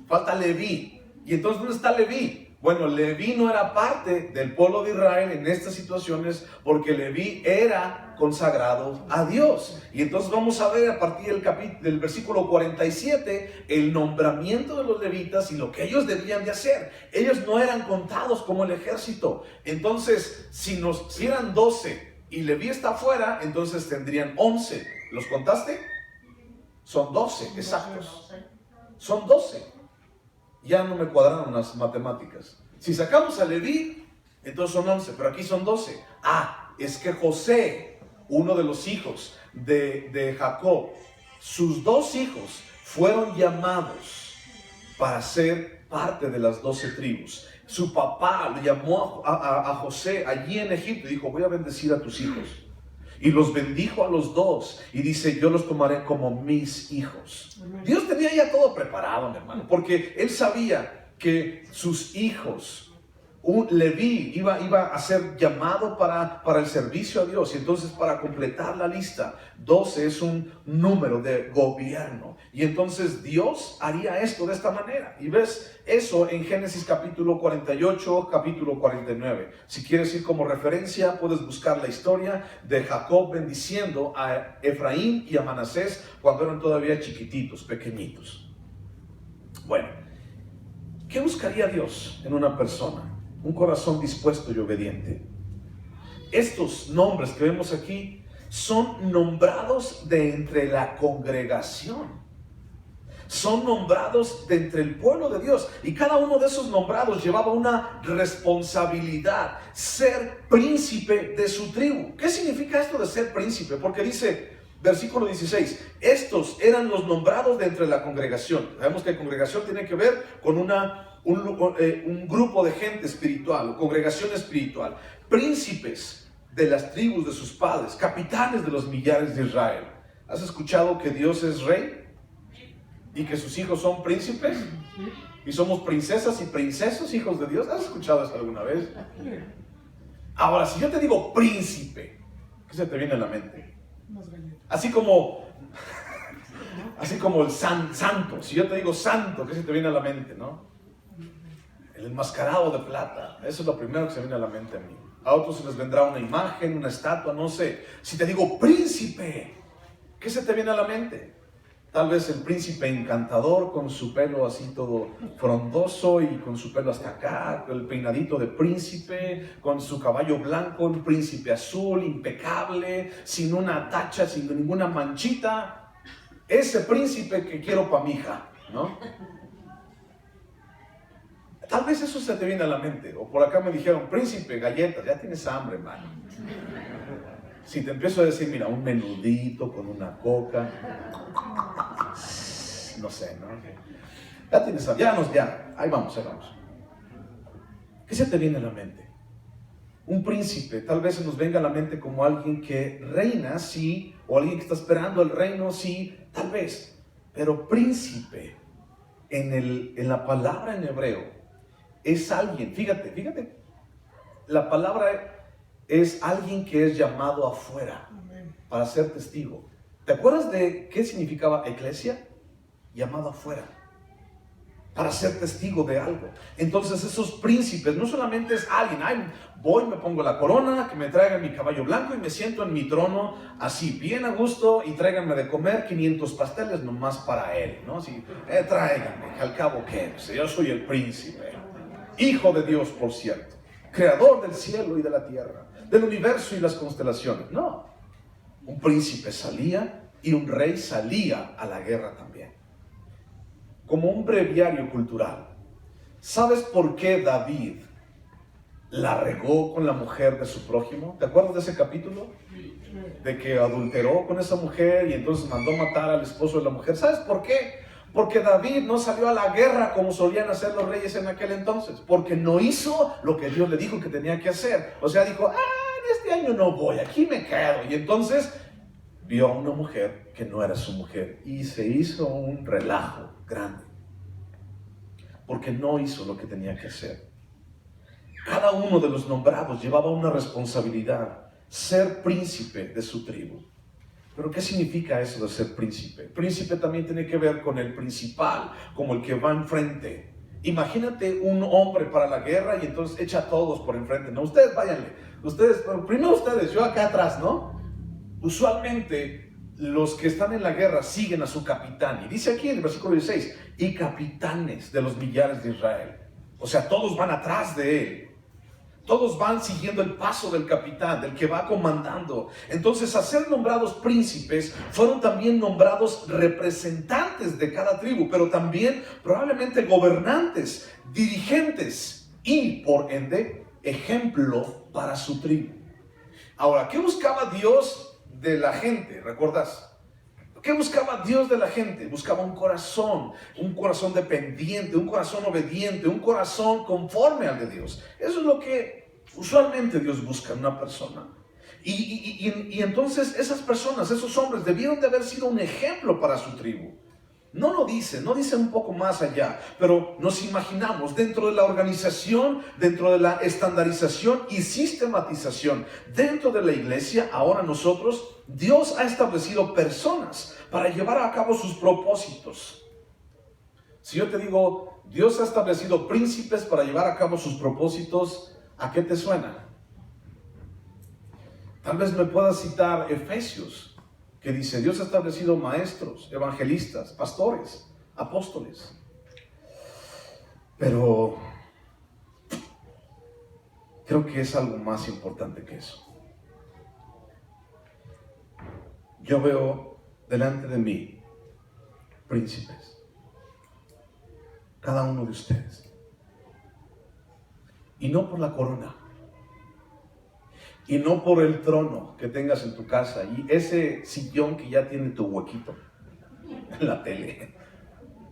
Speaker 1: Falta Leví. ¿Y entonces dónde está Leví? Bueno, Leví no era parte del pueblo de Israel en estas situaciones porque Leví era consagrado a Dios. Y entonces vamos a ver a partir del versículo 47 el nombramiento de los levitas y lo que ellos debían de hacer. Ellos no eran contados como el ejército. Entonces, si eran 12 y Leví está afuera, entonces tendrían 11. ¿Los contaste? Son 12 exactos. Son 12. Ya no me cuadraron las matemáticas. Si sacamos a Leví, entonces son 11, pero aquí son 12. Es que José, uno de los hijos de Jacob, sus 2 hijos fueron llamados para ser parte de las 12 tribus. Su papá le llamó a José allí en Egipto y dijo: voy a bendecir a tus hijos. Y los bendijo a los 2 y dice: yo los tomaré como mis hijos. Dios tenía ya todo preparado, mi hermano, porque él sabía que sus hijos, Leví iba a ser llamado para el servicio a Dios. Y entonces, para completar la lista, 12 es un número de gobierno. Y entonces Dios haría esto de esta manera. Y ves eso en Génesis capítulo 48, capítulo 49. Si quieres ir como referencia, puedes buscar la historia de Jacob bendiciendo a Efraín y a Manasés cuando eran todavía chiquititos, pequeñitos. Bueno, ¿qué buscaría Dios en una persona? Un corazón dispuesto y obediente. Estos nombres que vemos aquí son nombrados de entre la congregación. Son nombrados de entre el pueblo de Dios. Y cada uno de esos nombrados llevaba una responsabilidad: ser príncipe de su tribu. ¿Qué significa esto de ser príncipe? Porque dice, versículo 16, estos eran los nombrados de entre la congregación. Sabemos que congregación tiene que ver con un grupo de gente espiritual, o congregación espiritual. Príncipes de las tribus de sus padres, capitanes de los millares de Israel. ¿Has escuchado que Dios es rey? ¿Y que sus hijos son príncipes? ¿Y somos princesas y princesos, hijos de Dios? ¿Has escuchado eso alguna vez? Ahora, si yo te digo príncipe, ¿qué se te viene a la mente? Así como el santo. Si yo te digo santo, ¿qué se te viene a la mente, no? El enmascarado de plata. Eso es lo primero que se viene a la mente a mí. A otros se les vendrá una imagen, una estatua, no sé. Si te digo príncipe, ¿qué se te viene a la mente? Tal vez el príncipe encantador con su pelo así todo frondoso y con su pelo hasta acá, el peinadito de príncipe, con su caballo blanco, un príncipe azul, impecable, sin una tacha, sin ninguna manchita. Ese príncipe que quiero para mi hija, ¿no? Tal vez eso se te viene a la mente. O por acá me dijeron: príncipe, galletas, ya tienes hambre, hermano. Si te empiezo a decir: mira, un menudito con una coca, no sé, ¿no? Ya tienes hambre, ahí vamos. ¿Qué se te viene a la mente? Un príncipe, tal vez se nos venga a la mente como alguien que reina, sí, o alguien que está esperando el reino, sí, tal vez. Pero príncipe, en la palabra en hebreo, es alguien, fíjate, La palabra es alguien que es llamado afuera para ser testigo. ¿Te acuerdas de qué significaba eclesia? Llamado afuera, para ser testigo de algo. Entonces esos príncipes no solamente es alguien, voy, me pongo la corona, que me traigan mi caballo blanco y me siento en mi trono así bien a gusto y tráiganme de comer 500 pasteles nomás para él, ¿no? Así, tráiganme, al cabo que yo soy el príncipe, hijo de Dios, por cierto, creador del cielo y de la tierra, del universo y las constelaciones. No, un príncipe salía y un rey salía a la guerra también. Como un breviario cultural. ¿Sabes por qué David la regó con la mujer de su prójimo? ¿Te acuerdas de ese capítulo? De que adulteró con esa mujer y entonces mandó matar al esposo de la mujer. ¿Sabes por qué? Porque David no salió a la guerra como solían hacer los reyes en aquel entonces. Porque no hizo lo que Dios le dijo que tenía que hacer. O sea, dijo, este año no voy, aquí me quedo. Y entonces vio a una mujer que no era su mujer y se hizo un relajo grande, porque no hizo lo que tenía que hacer. Cada uno de los nombrados llevaba una responsabilidad, ser príncipe de su tribu. Pero ¿qué significa eso de ser príncipe? Príncipe también tiene que ver con el principal, como el que va enfrente. Imagínate un hombre para la guerra y entonces echa a todos por enfrente. No, ustedes váyanle, primero ustedes, yo acá atrás, ¿no? Usualmente los que están en la guerra siguen a su capitán. Y dice aquí en el versículo 16, y capitanes de los millares de Israel. O sea, todos van atrás de él. Todos van siguiendo el paso del capitán, del que va comandando. Entonces, a ser nombrados príncipes, fueron también nombrados representantes de cada tribu, pero también probablemente gobernantes, dirigentes y, por ende, ejemplo para su tribu. Ahora, ¿qué buscaba Dios de la gente? ¿Recuerdas? ¿Qué buscaba Dios de la gente? Buscaba un corazón dependiente, un corazón obediente, un corazón conforme al de Dios. Eso es lo que usualmente Dios busca en una persona. Y entonces esas personas, esos hombres, debieron de haber sido un ejemplo para su tribu. No lo dice, no dice un poco más allá, pero nos imaginamos dentro de la organización, dentro de la estandarización y sistematización dentro de la iglesia. Ahora nosotros, Dios ha establecido personas para llevar a cabo sus propósitos. Si yo te digo, Dios ha establecido príncipes para llevar a cabo sus propósitos, ¿a qué te suena? Tal vez me puedas citar Efesios, que dice, Dios ha establecido maestros, evangelistas, pastores, apóstoles. Pero creo que es algo más importante que eso. Yo veo delante de mí príncipes, cada uno de ustedes. Y no por la corona, y no por el trono que tengas en tu casa y ese sillón que ya tiene tu huequito en la tele.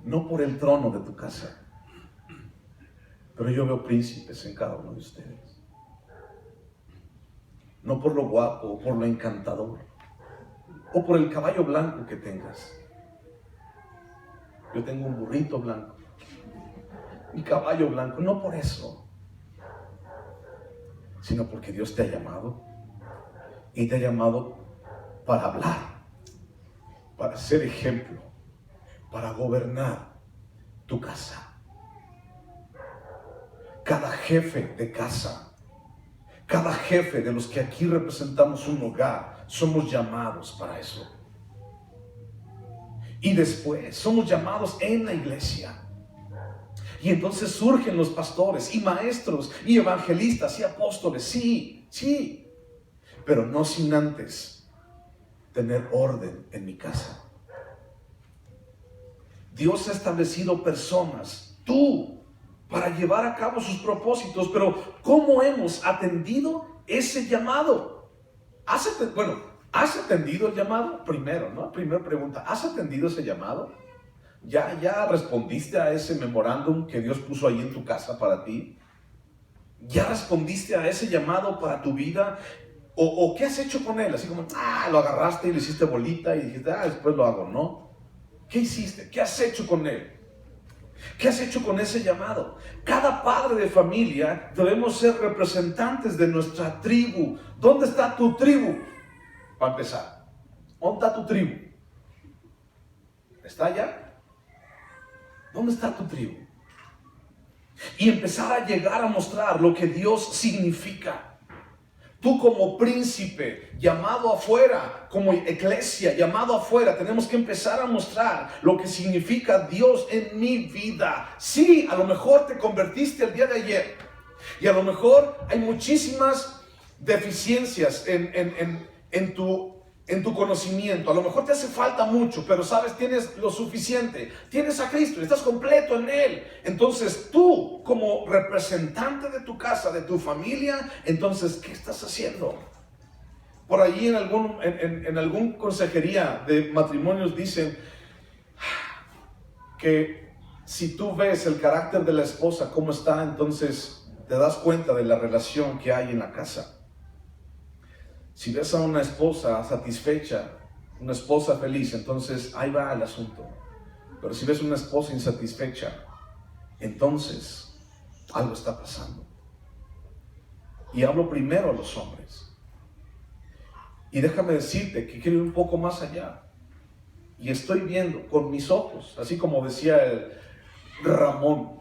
Speaker 1: No por el trono de tu casa. Pero yo veo príncipes en cada uno de ustedes. No por lo guapo, o por lo encantador, o por el caballo blanco que tengas. Yo tengo un burrito blanco, mi caballo blanco, no por eso, sino porque Dios te ha llamado, y te ha llamado para hablar, para ser ejemplo, para gobernar tu casa. Cada jefe de casa, cada jefe de los que aquí representamos un hogar, somos llamados para eso. Y después somos llamados en la iglesia. Y entonces surgen los pastores y maestros y evangelistas y apóstoles, sí, pero no sin antes tener orden en mi casa. Dios ha establecido personas, tú, para llevar a cabo sus propósitos, pero ¿cómo hemos atendido ese llamado? ¿Has atendido el llamado? Primero, ¿no? Primera pregunta, ¿has atendido ese llamado? ¿Ya respondiste a ese memorándum que Dios puso ahí en tu casa para ti? ¿Ya respondiste a ese llamado para tu vida? ¿O qué has hecho con él? Así como, lo agarraste y le hiciste bolita y dijiste, después lo hago, ¿no? ¿Qué hiciste? ¿Qué has hecho con él? ¿Qué has hecho con ese llamado? Cada padre de familia debemos ser representantes de nuestra tribu. ¿Dónde está tu tribu? Para empezar, ¿dónde está tu tribu? ¿Está allá? ¿Dónde está tu tribu? Y empezar a llegar a mostrar lo que Dios significa. Tú como príncipe, llamado afuera, como iglesia, llamado afuera, tenemos que empezar a mostrar lo que significa Dios en mi vida. Sí, a lo mejor te convertiste el día de ayer y a lo mejor hay muchísimas deficiencias en tu conocimiento. A lo mejor te hace falta mucho, pero sabes, tienes lo suficiente. Tienes a Cristo, estás completo en Él. Entonces tú, como representante de tu casa, de tu familia, entonces, ¿qué estás haciendo? Por allí en algún consejería de matrimonios dicen que si tú ves el carácter de la esposa, cómo está, entonces te das cuenta de la relación que hay en la casa. Si ves a una esposa satisfecha, una esposa feliz, entonces ahí va el asunto. Pero si ves una esposa insatisfecha, entonces algo está pasando. Y hablo primero a los hombres. Y déjame decirte que quiero ir un poco más allá. Y estoy viendo con mis ojos, así como decía el Ramón.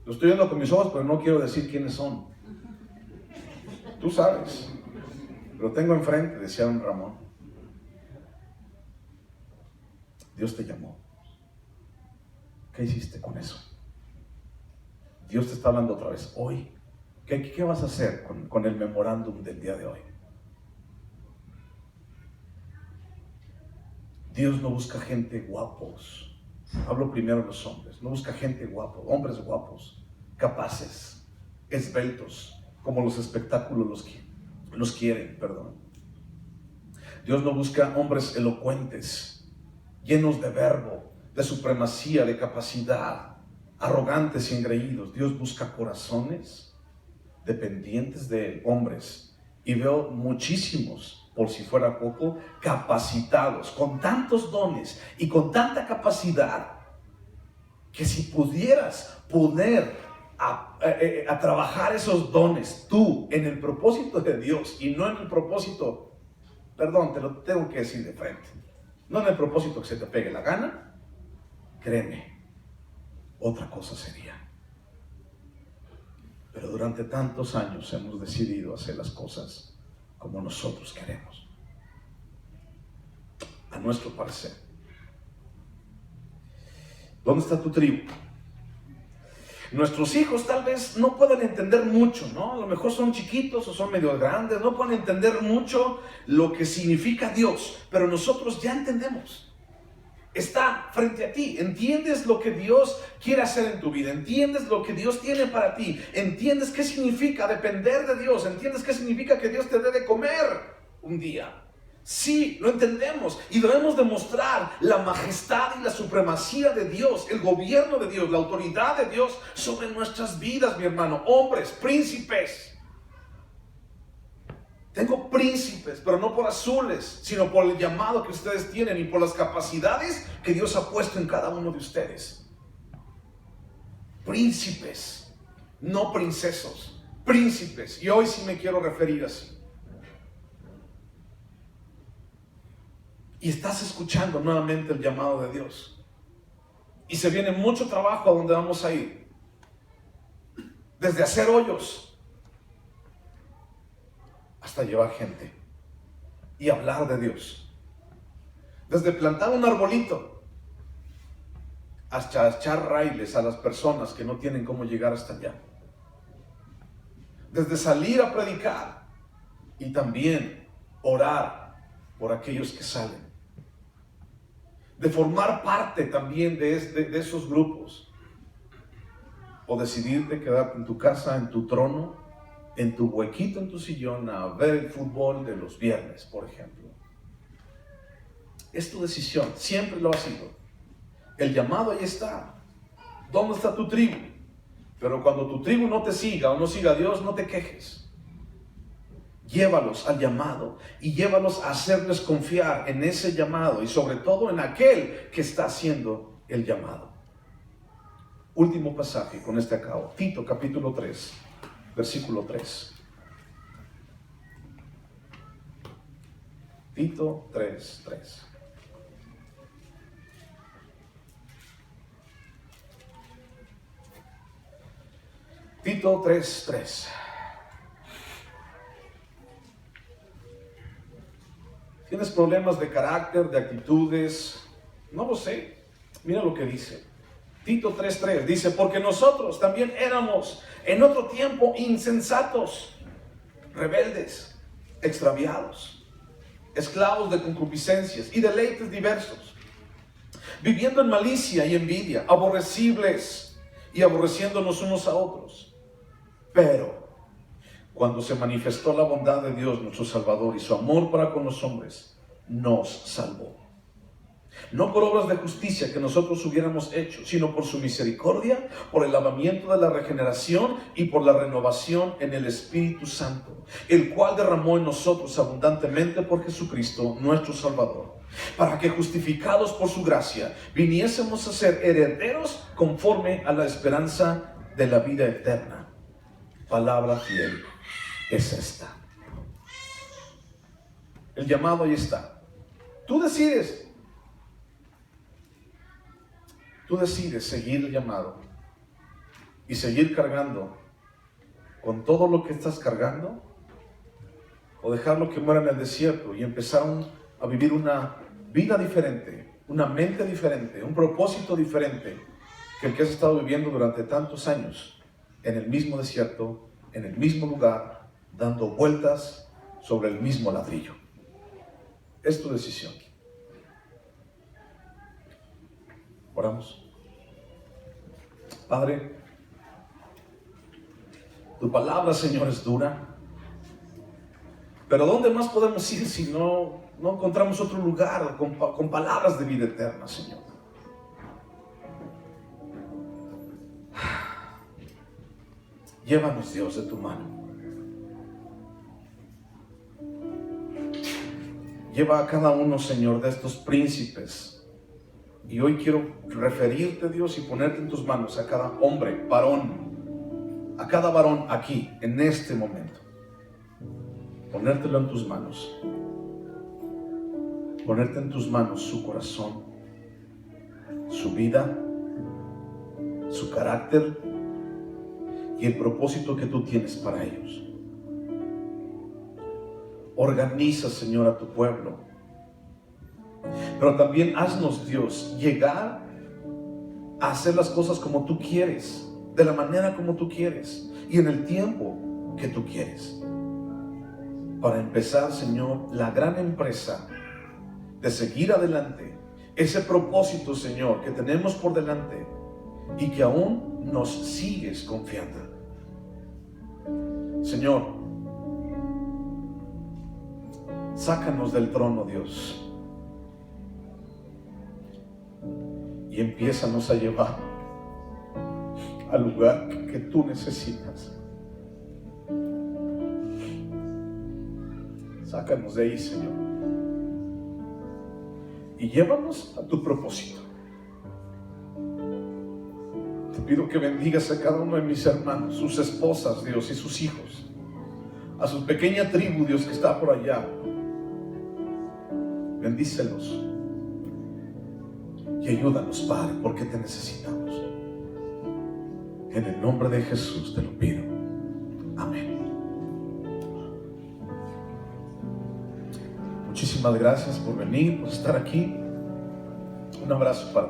Speaker 1: Lo estoy viendo con mis ojos, pero no quiero decir quiénes son. Tú sabes. Lo tengo enfrente, decía don Ramón. Dios te llamó. ¿Qué hiciste con eso? Dios te está hablando otra vez. Hoy, ¿qué vas a hacer con el memorándum del día de hoy? Dios no busca gente guapos. Hablo primero de los hombres. No busca gente guapa, hombres guapos, capaces, esbeltos, como los espectáculos los quieren, perdón. Dios no busca hombres elocuentes, llenos de verbo, de supremacía, de capacidad, arrogantes y engreídos. Dios busca corazones dependientes de Él, hombres. Y veo muchísimos, por si fuera poco, capacitados, con tantos dones y con tanta capacidad, que si pudieras poner a trabajar esos dones tú en el propósito de Dios y no en el propósito, perdón, te lo tengo que decir de frente, no en el propósito que se te pegue la gana, créeme, otra cosa sería. Pero durante tantos años hemos decidido hacer las cosas como nosotros queremos, a nuestro parecer. ¿Dónde está tu tribu? Nuestros hijos tal vez no puedan entender mucho, ¿no? A lo mejor son chiquitos o son medio grandes, no pueden entender mucho lo que significa Dios, pero nosotros ya entendemos. Está frente a ti, entiendes lo que Dios quiere hacer en tu vida, entiendes lo que Dios tiene para ti, entiendes qué significa depender de Dios, entiendes qué significa que Dios te dé de comer un día. Sí, lo entendemos y debemos demostrar la majestad y la supremacía de Dios, el gobierno de Dios, la autoridad de Dios sobre nuestras vidas, mi hermano. Hombres, príncipes. Tengo príncipes, pero no por azules, sino por el llamado que ustedes tienen y por las capacidades que Dios ha puesto en cada uno de ustedes. Príncipes, no princesos, príncipes. Y hoy sí me quiero referir así. Y estás escuchando nuevamente el llamado de Dios. Y se viene mucho trabajo a donde vamos a ir. Desde hacer hoyos hasta llevar gente y hablar de Dios. Desde plantar un arbolito hasta echar raíles a las personas que no tienen cómo llegar hasta allá. Desde salir a predicar y también orar por aquellos que salen. De formar parte también de esos grupos. O decidirte quedarte en tu casa, en tu trono, en tu huequito, en tu sillón, a ver el fútbol de los viernes, por ejemplo. Es tu decisión, siempre lo ha sido. El llamado ahí está. ¿Dónde está tu tribu? Pero cuando tu tribu no te siga o no siga a Dios, no te quejes. Llévalos al llamado y llévalos a hacerles confiar en ese llamado y sobre todo en aquel que está haciendo el llamado. Último pasaje, con este acabo. Tito capítulo 3, versículo 3. Tito 3, 3. Tito 3, 3. ¿Tienes problemas de carácter, de actitudes? No lo sé. Mira lo que dice. Tito 3:3 dice, porque nosotros también éramos en otro tiempo insensatos, rebeldes, extraviados, esclavos de concupiscencias y deleites diversos, viviendo en malicia y envidia, aborrecibles y aborreciéndonos unos a otros. Pero cuando se manifestó la bondad de Dios nuestro Salvador y su amor para con los hombres, nos salvó. No por obras de justicia que nosotros hubiéramos hecho, sino por su misericordia, por el lavamiento de la regeneración y por la renovación en el Espíritu Santo, el cual derramó en nosotros abundantemente por Jesucristo nuestro Salvador, para que justificados por su gracia, viniésemos a ser herederos conforme a la esperanza de la vida eterna. Palabra fiel es esta. El llamado ahí está. Tú decides seguir el llamado y seguir cargando con todo lo que estás cargando, o dejarlo que muera en el desierto y empezar a vivir una vida diferente, una mente diferente, un propósito diferente que el que has estado viviendo durante tantos años en el mismo desierto, en el mismo lugar, dando vueltas sobre el mismo ladrillo. Es tu decisión. Oramos. Padre, tu palabra, Señor, es dura. Pero ¿dónde más podemos ir si no encontramos otro lugar con palabras de vida eterna, Señor? Llévanos, Dios, de tu mano. Lleva a cada uno, Señor, de estos príncipes. Y hoy quiero referirte, Dios, y ponerte en tus manos a cada hombre, varón, a cada varón aquí, en este momento. Ponértelo en tus manos. Ponerte en tus manos su corazón, su vida, su carácter y el propósito que tú tienes para ellos. Organiza, Señor, a tu pueblo. Pero también haznos, Dios, llegar a hacer las cosas como tú quieres, de la manera como tú quieres y en el tiempo que tú quieres. Para empezar, Señor, la gran empresa de seguir adelante, ese propósito, Señor, que tenemos por delante y que aún nos sigues confiando. Señor, sácanos del trono, Dios, y empiézanos a llevar al lugar que tú necesitas. Sácanos de ahí, Señor, y llévanos a tu propósito. Te pido que bendigas a cada uno de mis hermanos, sus esposas, Dios, y sus hijos, a su pequeña tribu, Dios, que está por allá. Bendícelos y ayúdanos, Padre, porque te necesitamos. En el nombre de Jesús te lo pido. Amén. Muchísimas gracias por venir, por estar aquí. Un abrazo para